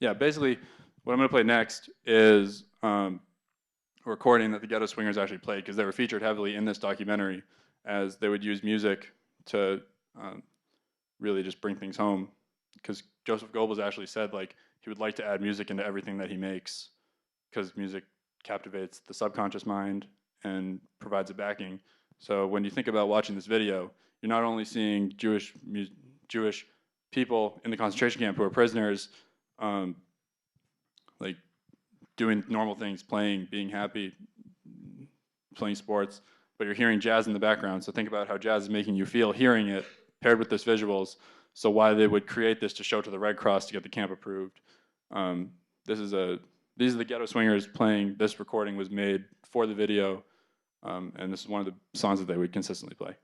Yeah, basically, what I'm going to play next is a recording that the Ghetto Swingers actually played because they were featured heavily in this documentary as they would use music to really just bring things home. Because Joseph Goebbels actually said like he would like to add music into everything that he makes because music captivates the subconscious mind and provides a backing. So when you think about watching this video, you're not only seeing Jewish people in the concentration camp who are prisoners, like doing normal things, playing, being happy, playing sports, but you're hearing jazz in the background. So think about how jazz is making you feel hearing it paired with this visuals. So why they would create this to show to the Red Cross to get the camp approved. These are the Ghetto Swingers playing. This recording was made for the video, and this is one of the songs that they would consistently play.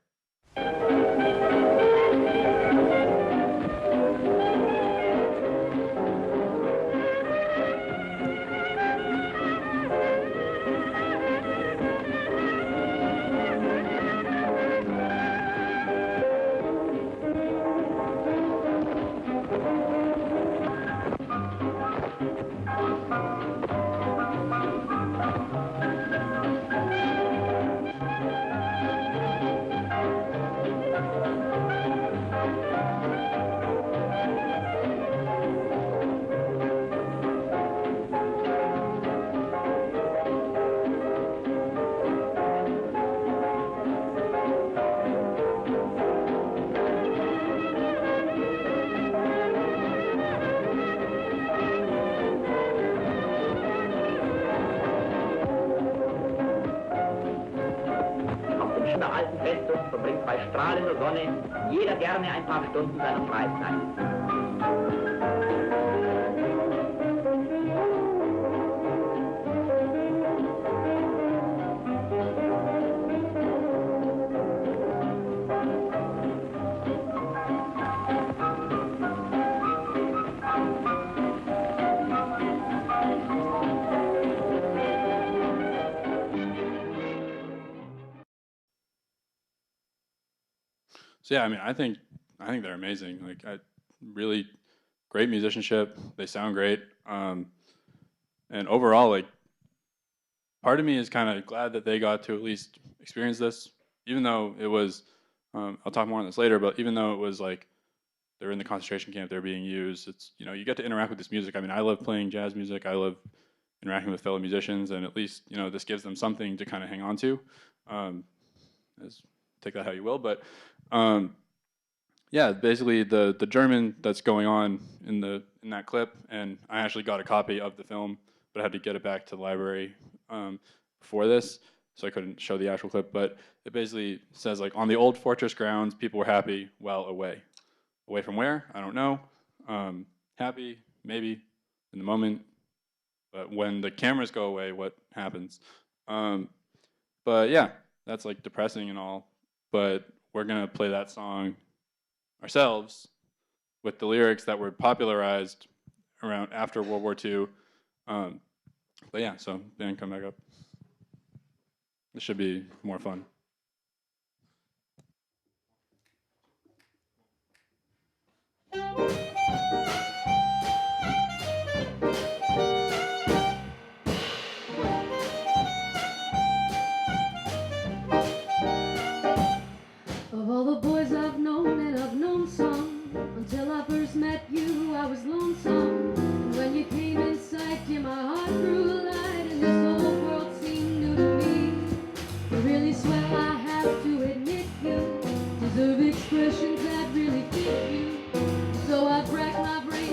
der alten Festung verbringt bei strahlender Sonne jeder gerne ein paar Stunden seiner Freizeit. So yeah, I mean, I think they're amazing. Like, really great musicianship. They sound great, and overall, like, part of me is kind of glad that they got to at least experience this, even though it was. I'll talk more on this later, but even though it was like they're in the concentration camp, they're being used. It's, you know, you get to interact with this music. I mean, I love playing jazz music. I love interacting with fellow musicians, and at least, you know, this gives them something to kind of hang on to. Take that how you will, but yeah, basically the German that's going on in that clip, and I actually got a copy of the film, but I had to get it back to the library before this, so I couldn't show the actual clip. But it basically says, like, on the old fortress grounds, people were happy while away. Away from where? I don't know. Happy, maybe, in the moment. But when the cameras go away, what happens? But yeah, that's like depressing and all. But we're gonna play that song ourselves with the lyrics that were popularized around after World War II. But yeah, so Dan, come back up. This should be more fun. Of all the boys I've known, and I've known some, until I first met you, I was lonesome. And when you came in sight, yeah, my heart grew light, and this whole world seemed new to me. You're really swell, I have to admit, you deserve expressions that really fit you. So I've racked my brain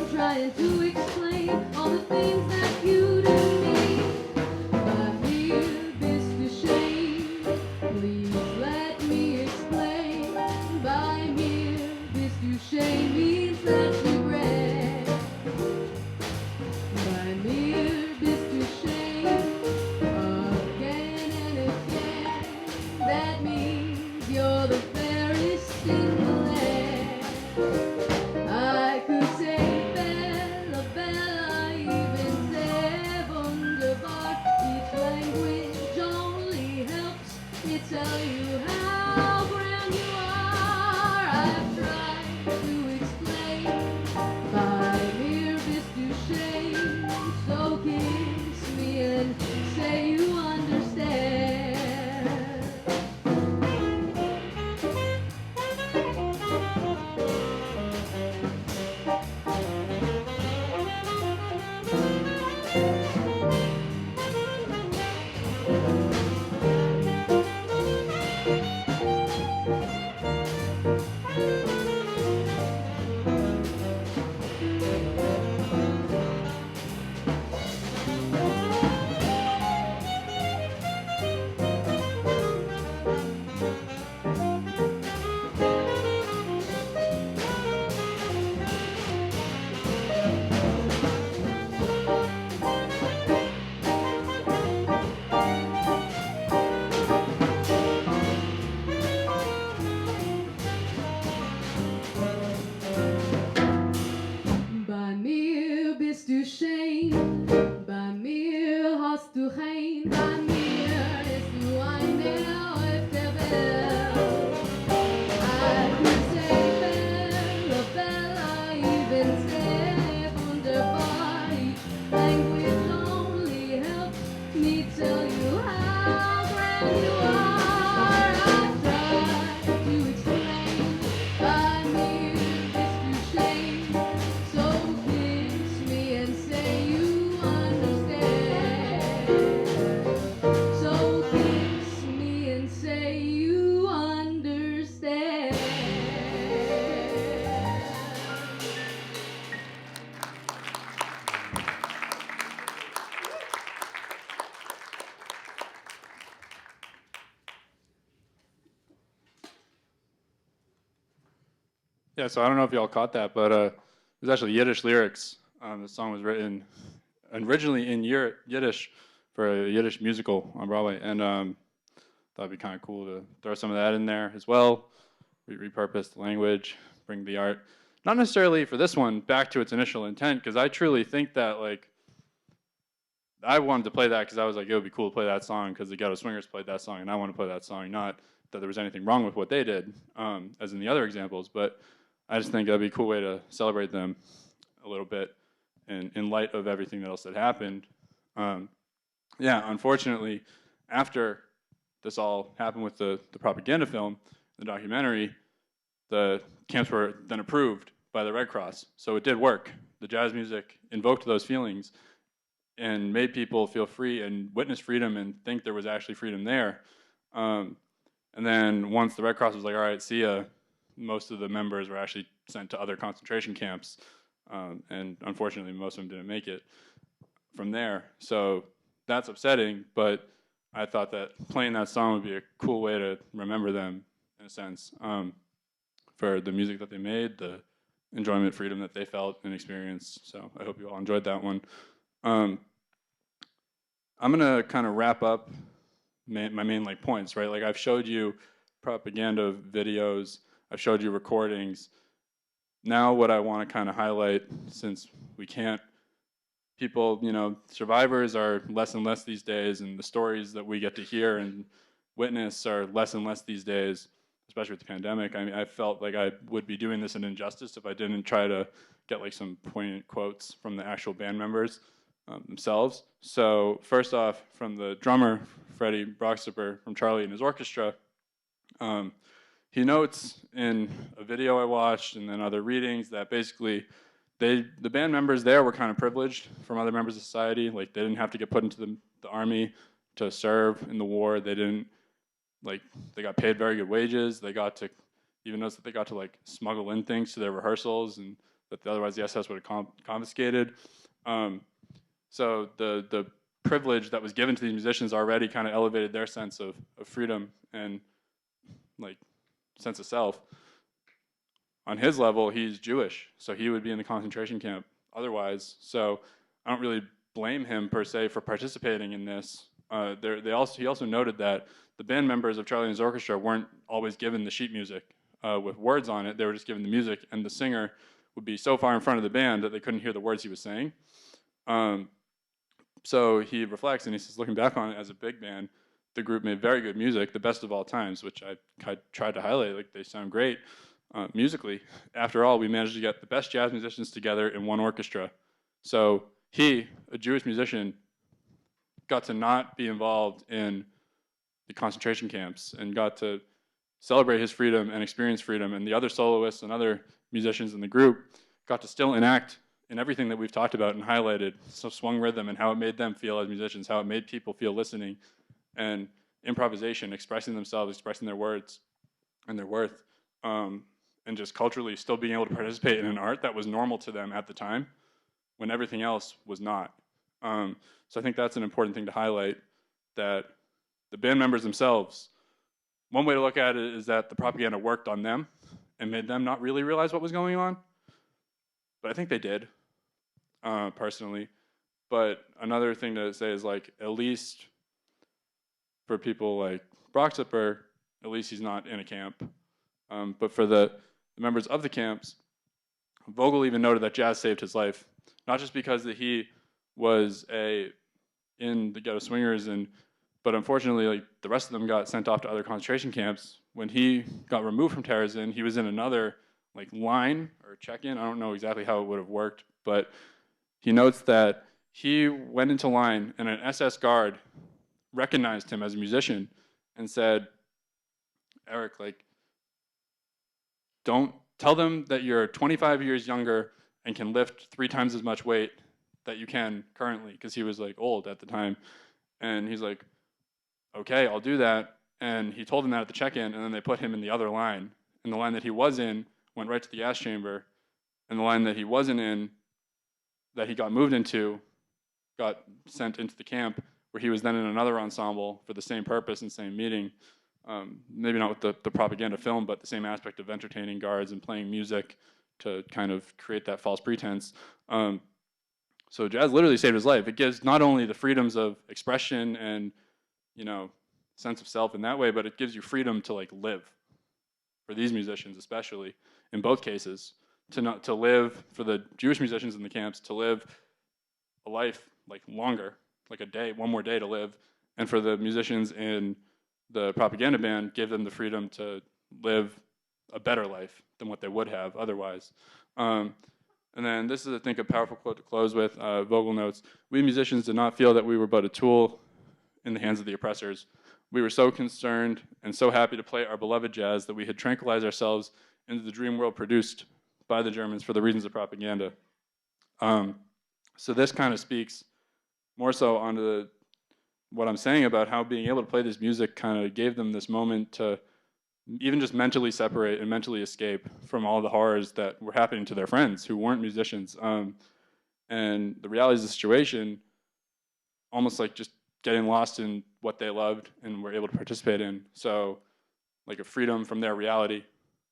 Yeah, so I don't know if y'all caught that, but it was actually Yiddish lyrics. The song was written originally in Yiddish for a Yiddish musical on Broadway, and thought it'd be kind of cool to throw some of that in there as well. Repurpose the language, bring the art, not necessarily for this one back to its initial intent, because I truly think that like I wanted to play that because I was like, it would be cool to play that song because the Ghetto Swingers played that song, and I want to play that song. Not that there was anything wrong with what they did, as in the other examples, but I just think that'd be a cool way to celebrate them a little bit in light of everything else that happened. Yeah, unfortunately, after this all happened with the propaganda film, the documentary, the camps were then approved by the Red Cross. So it did work. The jazz music invoked those feelings and made people feel free and witness freedom and think there was actually freedom there. And then once the Red Cross was like, all right, see ya, most of the members were actually sent to other concentration camps. And unfortunately, most of them didn't make it from there. So that's upsetting, but I thought that playing that song would be a cool way to remember them, in a sense, for the music that they made, the enjoyment, freedom that they felt and experienced. So I hope you all enjoyed that one. I'm gonna kind of wrap up my main like points, right? Like I've showed you propaganda videos, I've showed you recordings. Now what I want to kind of highlight, since we can't, people, you know, survivors are less and less these days, and the stories that we get to hear and witness are less and less these days, especially with the pandemic. I mean, I felt like I would be doing this an injustice if I didn't try to get like some poignant quotes from the actual band members themselves. So first off, from the drummer, Freddie Broxtoper from Charlie and his orchestra, he notes in a video I watched and then other readings that basically the band members there were kind of privileged from other members of society. Like they didn't have to get put into the army to serve in the war. They didn't, like, they got paid very good wages. They got to, even notice that they got to like smuggle in things to their rehearsals and that otherwise the SS would have confiscated. So the privilege that was given to these musicians already kind of elevated their sense of freedom and like sense of self. On his level, he's Jewish, so he would be in the concentration camp otherwise. So I don't really blame him per se for participating in this. He also noted that the band members of Charlie and his orchestra weren't always given the sheet music with words on it. They were just given the music, and the singer would be so far in front of the band that they couldn't hear the words he was saying. So he reflects and he says, looking back on it as a big band, the group made very good music, the best of all times, which I tried to highlight. Like they sound great musically. After all, we managed to get the best jazz musicians together in one orchestra. So he, a Jewish musician, got to not be involved in the concentration camps and got to celebrate his freedom and experience freedom. And the other soloists and other musicians in the group got to still enact in everything that we've talked about and highlighted, so swung rhythm and how it made them feel as musicians, how it made people feel listening, and improvisation, expressing themselves, expressing their words and their worth, and just culturally still being able to participate in an art that was normal to them at the time when everything else was not. So I think that's an important thing to highlight, that the band members themselves, one way to look at it is that the propaganda worked on them and made them not really realize what was going on. But I think they did, personally. But another thing to say is, like, at least for people like Broxtoper, at least he's not in a camp. But for the members of the camps, Vogel even noted that jazz saved his life, not just because that he was in the Ghetto Swingers, but unfortunately, like, the rest of them got sent off to other concentration camps. When he got removed from Terezin, he was in another like line or check-in. I don't know exactly how it would have worked, but he notes that he went into line and an SS guard recognized him as a musician and said, Eric, like, don't tell them that you're 25 years younger and can lift 3 times as much weight that you can currently, because he was like old at the time. And he's like, okay, I'll do that. And he told them that at the check-in, and then they put him in the other line. And the line that he was in went right to the gas chamber, and the line that he wasn't in, that he got moved into, got sent into the camp, where he was then in another ensemble for the same purpose and same meeting. maybe not with the propaganda film, but the same aspect of entertaining guards and playing music to kind of create that false pretense. So jazz literally saved his life. It gives not only the freedoms of expression and, you know, sense of self in that way, but it gives you freedom to like live. For these musicians, especially in both cases, to live, for the Jewish musicians in the camps, to live a life like longer, like a day, one more day to live, and for the musicians in the propaganda band, give them the freedom to live a better life than what they would have otherwise. And then this is, I think, a powerful quote to close with. Vogel notes, "We musicians did not feel that we were but a tool in the hands of the oppressors. We were so concerned and so happy to play our beloved jazz that we had tranquilized ourselves into the dream world produced by the Germans for the reasons of propaganda." So this kind of speaks more so onto what I'm saying about how being able to play this music kind of gave them this moment to even just mentally separate and mentally escape from all the horrors that were happening to their friends who weren't musicians. And the realities of the situation, almost like just getting lost in what they loved and were able to participate in. So like a freedom from their reality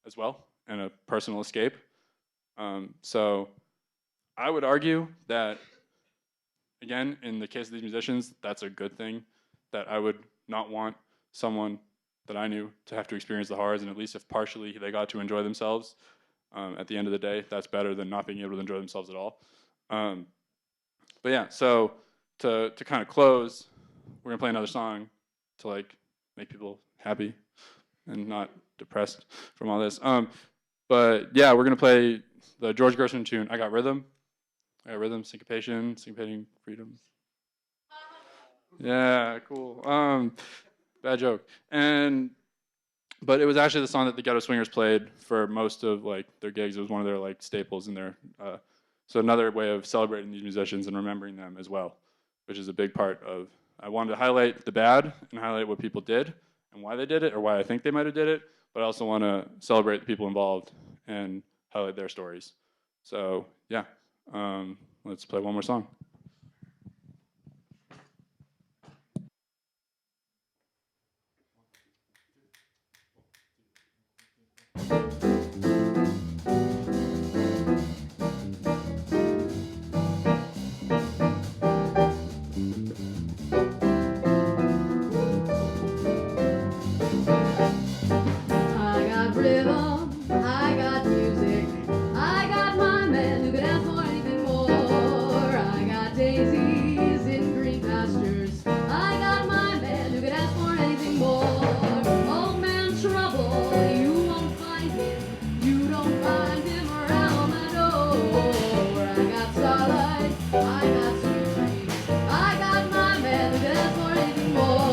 as well and a personal escape. So I would argue that, again, in the case of these musicians, that's a good thing, that I would not want someone that I knew to have to experience the horrors, and at least if partially they got to enjoy themselves, at the end of the day, that's better than not being able to enjoy themselves at all. But yeah, so to kind of close, we're gonna play another song to like make people happy and not depressed from all this. But yeah, we're gonna play the George Gershwin tune, I Got Rhythm. I Got Rhythm, Syncopation, Syncopating, Freedom. Yeah, cool. Bad joke. But it was actually the song that the Ghetto Swingers played for most of like their gigs. It was one of their like staples in their. So another way of celebrating these musicians and remembering them as well, which is a big part of. I wanted to highlight the bad and highlight what people did and why they did it or why I think they might have did it, but I also want to celebrate the people involved and highlight their stories. So yeah, let's play one more song. I got rhythm, I got music, I got my man who could ask for anything more. I got daisies in green pastures, I got my man who could ask for anything more. Old man trouble, you won't find him, you don't find him around the door. I got starlight, I got sweet dreams, I got my man who could ask for anything more.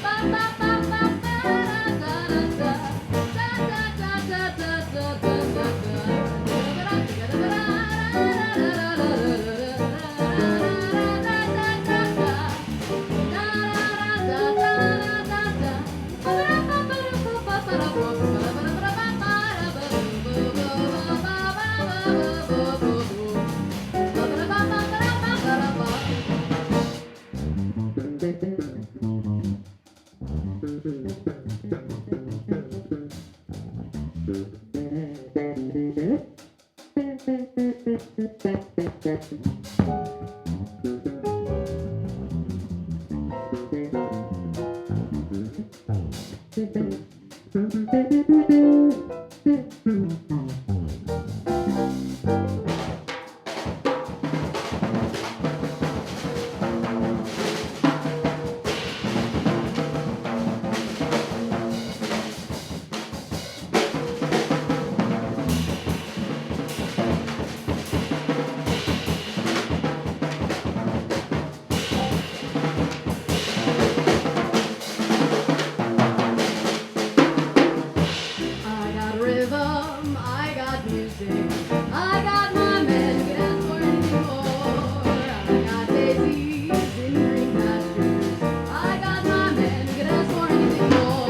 Ba ba ba I got rhythm, I got music, I got my men who can ask for anything more. I got daisies in green pastures, I got my men who can ask for anything more.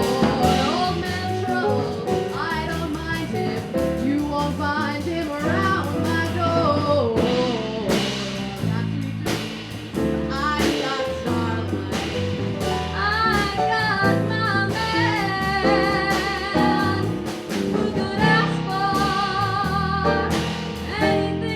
Old man trouble, I don't mind him, you won't find him around my door. Got sweet dreams, I got starlight, I got my man who could ask for anything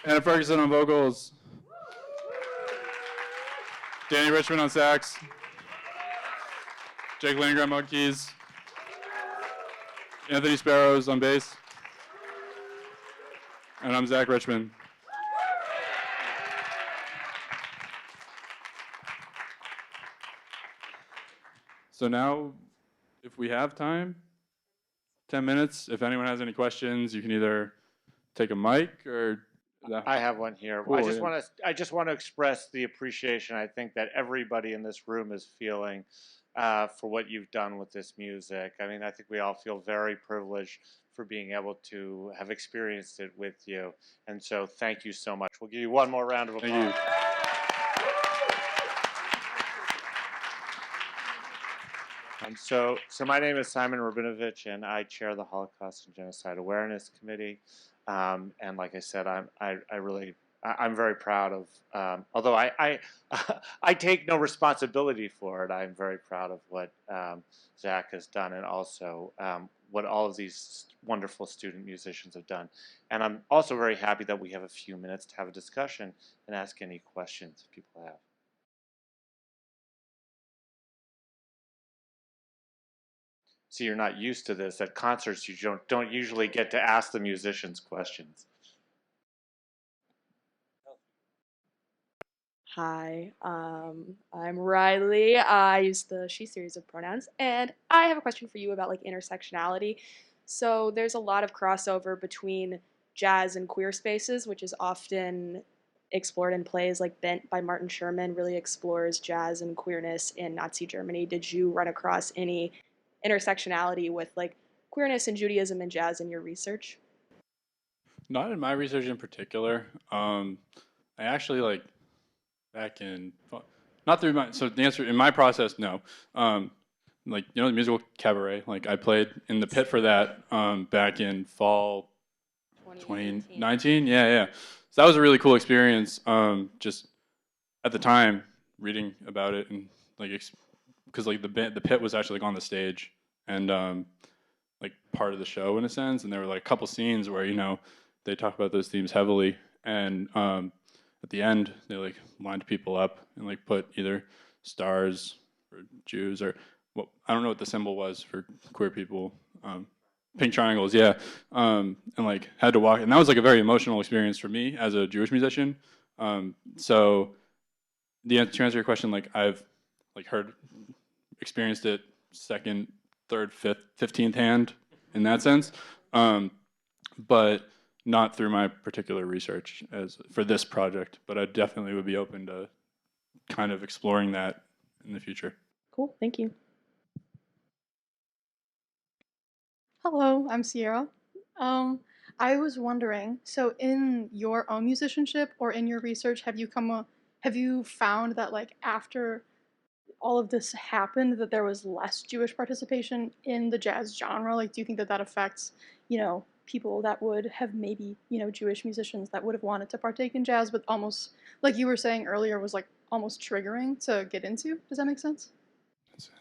Anna Ferguson on vocals. Danny Richmond on sax. Jake Landgram on keys. Anthony Sparrows on bass. And I'm Zach Richmond. So now, if we have time, 10 minutes, if anyone has any questions, you can either take a mic or... I have one here. Cool, I just want to express the appreciation I think that everybody in this room is feeling for what you've done with this music. I mean, I think we all feel very privileged for being able to have experienced it with you. And so thank you so much. We'll give you one more round of applause. Thank you. So my name is Simon Rabinovich, and I chair the Holocaust and Genocide Awareness Committee. And like I said, I'm very proud of, although I take no responsibility for it, I'm very proud of what Zach has done, and also what all of these wonderful student musicians have done. And I'm also very happy that we have a few minutes to have a discussion and ask any questions people have. See, you're not used to this. At concerts, you don't usually get to ask the musicians questions. Hi, I'm Riley. I use the she series of pronouns, and I have a question for you about like intersectionality. So there's a lot of crossover between jazz and queer spaces, which is often explored in plays like Bent by Martin Sherman really explores jazz and queerness in Nazi Germany. Did you run across any intersectionality with like queerness and Judaism and jazz in your research? Not in my research in particular. I actually like back in, not through my, so the answer in my process, no. Like, you know, the musical Cabaret, like I played in the pit for that back in fall 2019. Yeah. So that was a really cool experience. Just at the time reading about it and like, because like the pit was actually like on the stage and like part of the show in a sense, and there were like a couple scenes where, you know, they talk about those themes heavily, and at the end they like lined people up and like put either stars for Jews or what, I don't know what the symbol was for queer people, pink triangles, yeah, and like had to walk, and that was like a very emotional experience for me as a Jewish musician. So to answer your question, like I've like experienced it second, third, fifth, 15th hand in that sense, but not through my particular research as for this project. But I definitely would be open to kind of exploring that in the future. Cool, thank you. Hello, I'm Sierra. I was wondering, so in your own musicianship or in your research, have you found that like after all of this happened that there was less Jewish participation in the jazz genre? Like, do you think that that affects, you know, people that would have maybe, Jewish musicians that would have wanted to partake in jazz, but almost, like you were saying earlier, was like almost triggering to get into? Does that make sense?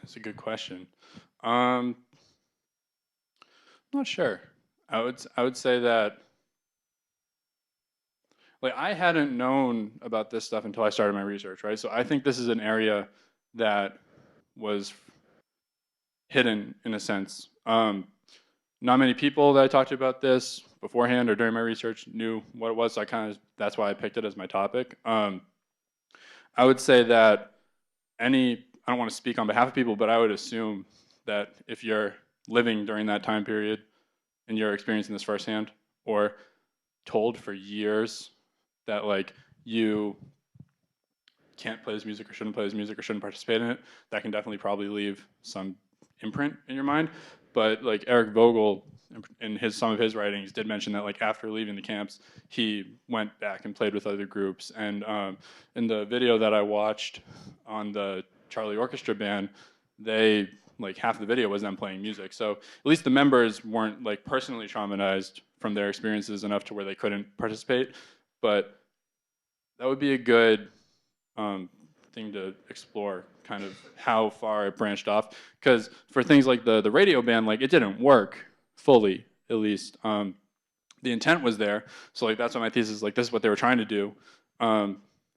That's a good question. Not sure. I would say that, like, I hadn't known about this stuff until I started my research, right? So I think this is an area that was hidden in a sense. Not many people that I talked to about this beforehand or during my research knew what it was. So that's why I picked it as my topic. I would say that I don't want to speak on behalf of people, but I would assume that if you're living during that time period and you're experiencing this firsthand, or told for years that like you can't play this music or shouldn't play this music or shouldn't participate in it, that can definitely probably leave some imprint in your mind. But like Eric Vogel in some of his writings did mention that like after leaving the camps, he went back and played with other groups. And in the video that I watched on the Charlie Orchestra band, they like half the video was them playing music. So at least the members weren't like personally traumatized from their experiences enough to where they couldn't participate. But that would be a good thing to explore, kind of how far it branched off. Because for things like the radio band, like it didn't work fully, at least. The intent was there. So like that's what my thesis is, like this is what they were trying to do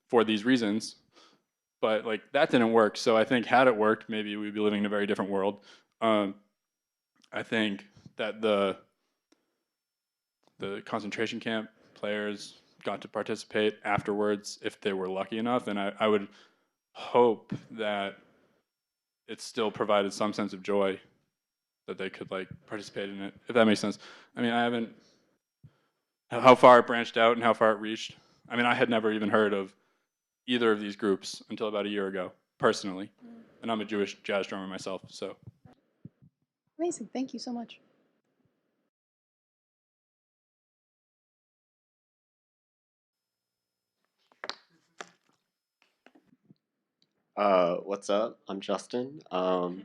for these reasons. But like that didn't work. So I think had it worked, maybe we'd be living in a very different world. I think that the concentration camp players got to participate afterwards if they were lucky enough, and I would hope that it still provided some sense of joy that they could like participate in it, if that makes sense. I mean, I haven't, how far it branched out and how far it reached. I mean, I had never even heard of either of these groups until about a year ago, personally. And I'm a Jewish jazz drummer myself, so. Amazing, thank you so much. What's up? I'm Justin. You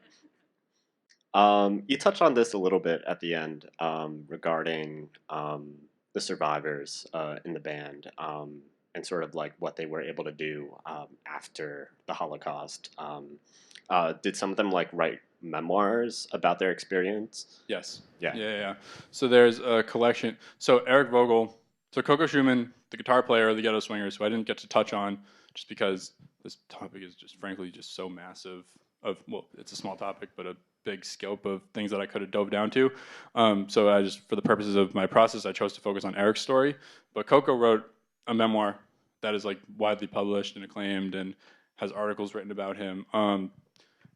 touched on this a little bit at the end regarding the survivors in the band and sort of like what they were able to do after the Holocaust. Did some of them like write memoirs about their experience? Yes. Yeah. Yeah. So there's a collection. So Eric Vogel, so Coco Schumann, the guitar player of the Ghetto Swingers, who I didn't get to touch on just because this topic is just frankly just so massive well, it's a small topic, but a big scope of things that I could have dove down to. So I just, for the purposes of my process, I chose to focus on Eric's story. But Coco wrote a memoir that is like widely published and acclaimed and has articles written about him.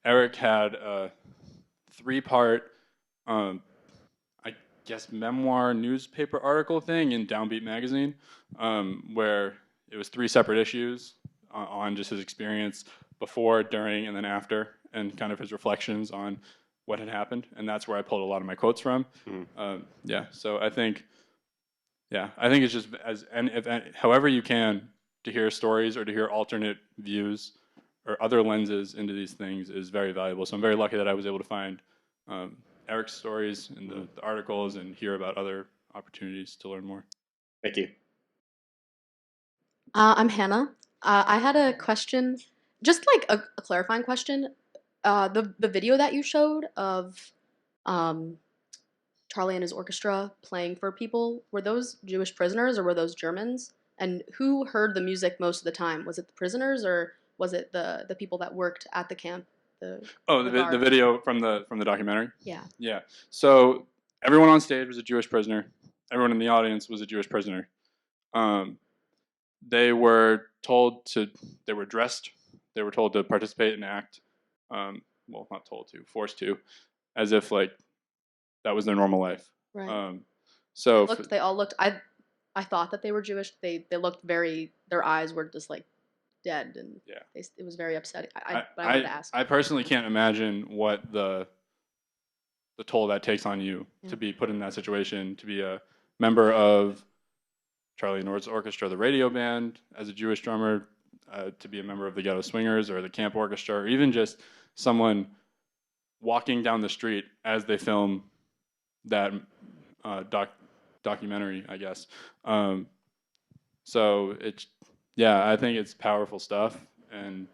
Eric had a 3-part, I guess, memoir newspaper article thing in Downbeat magazine, where it was 3 separate issues on just his experience before, during, and then after, and kind of his reflections on what had happened. And that's where I pulled a lot of my quotes from. So I think it's just however you can to hear stories or to hear alternate views or other lenses into these things is very valuable. So I'm very lucky that I was able to find Eric's stories in the articles and hear about other opportunities to learn more. Thank you. I'm Hannah. I had a question, just like a clarifying question. The video that you showed of Charlie and his orchestra playing for people, were those Jewish prisoners or were those Germans? And who heard the music most of the time? Was it the prisoners or was it the people that worked at the camp? The video from the documentary? Yeah. Yeah. So everyone on stage was a Jewish prisoner. Everyone in the audience was a Jewish prisoner. They were told to, they were dressed, they were told to participate and act, well, not told to, forced to, as if like that was their normal life. Right. So they all looked, I thought that they were Jewish. They looked their eyes were just like dead, and yeah, it was very upsetting. But I wanted to ask. I personally can't imagine what the toll that takes on you to be put in that situation, to be a member of Charlie Nord's orchestra, the radio band, as a Jewish drummer, to be a member of the Ghetto Swingers or the camp orchestra, or even just someone walking down the street as they film that documentary, I guess. So yeah, I think it's powerful stuff, and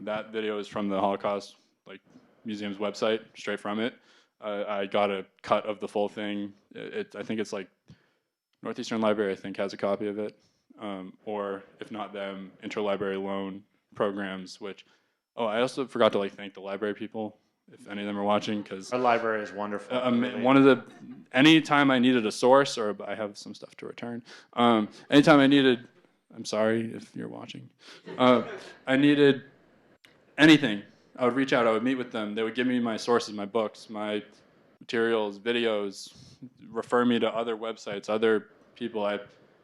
that video is from the Holocaust Museum's website, straight from it. I got a cut of the full thing. I think it's like Northeastern Library, I think, has a copy of it, or if not them, interlibrary loan programs. Which, I also forgot to thank the library people, if any of them are watching, because Our library is wonderful. anytime I needed a source, or I have some stuff to return. Anytime I needed, I'm sorry if you're watching, I needed anything, I would reach out, I would meet with them. They would give me my sources, my books, my materials, videos, refer me to other websites, other people. I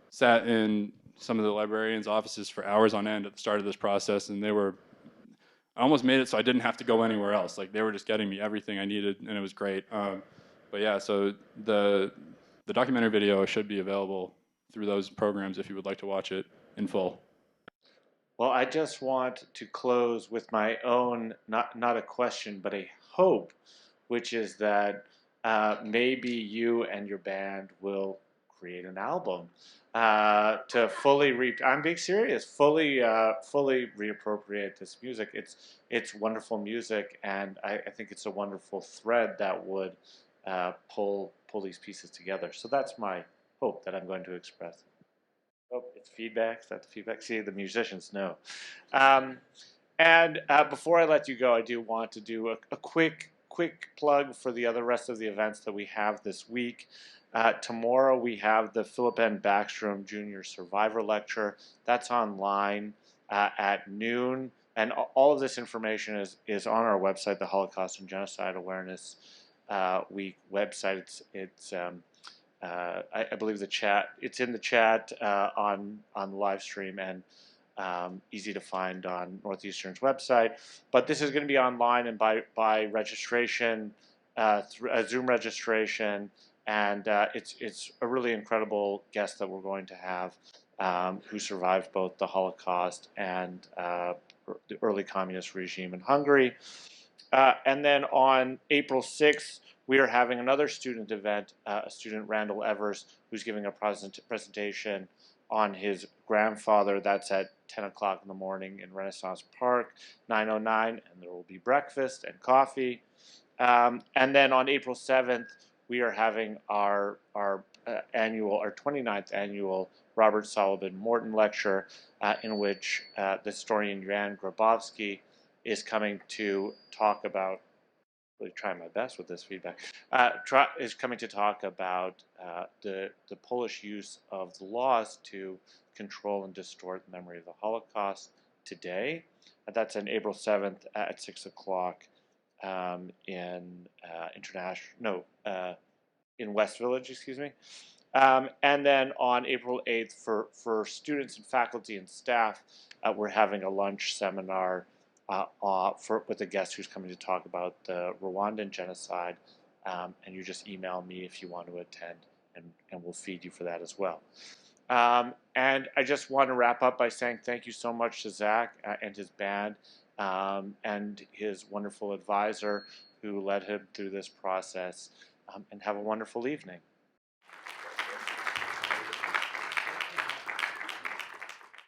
sat in some of the librarians' offices for hours on end at the start of this process, and I almost made it so I didn't have to go anywhere else. They were just getting me everything I needed, and it was great. But yeah, so the documentary video should be available through those programs if you would like to watch it in full. Well, I just want to close with my own, not a question, but a hope, which is that maybe you and your band will create an album to I'm being serious, fully reappropriate this music. It's wonderful music, and I think it's a wonderful thread that would pull these pieces together. So that's my hope that I'm going to express. Oh, it's feedback. Is that the feedback? See, the musicians know. And before I let you go, I do want to do a quick plug for the rest of the events that we have this week. Tomorrow we have the Philip N. Backstrom Jr. Survivor Lecture. That's online at noon. And all of this information is on our website, the Holocaust and Genocide Awareness Week website. I believe it's in the chat on the live stream, and easy to find on Northeastern's website. But this is going to be online and by registration, through a Zoom registration, and it's a really incredible guest that we're going to have, who survived both the Holocaust and the early communist regime in Hungary. And then on April 6th, we are having another student event, a student, Randall Evers, who's giving a presentation on his grandfather. That's at 10 o'clock in the morning in Renaissance Park, 909, and there will be breakfast and coffee. And then on April 7th, we are having our 29th annual Robert Sullivan Morton Lecture, in which the historian Jan Grabowski is coming to talk about, really trying my best with this feedback, is coming to talk about the Polish use of the laws to control and distort the memory of the Holocaust today. That's on April 7th at 6 o'clock in West Village, excuse me. And then on April 8th, for students and faculty and staff, we're having a lunch seminar with a guest who's coming to talk about the Rwandan genocide, and you just email me if you want to attend, and we'll feed you for that as well. And I just want to wrap up by saying thank you so much to Zach and his band, and his wonderful advisor who led him through this process, and have a wonderful evening.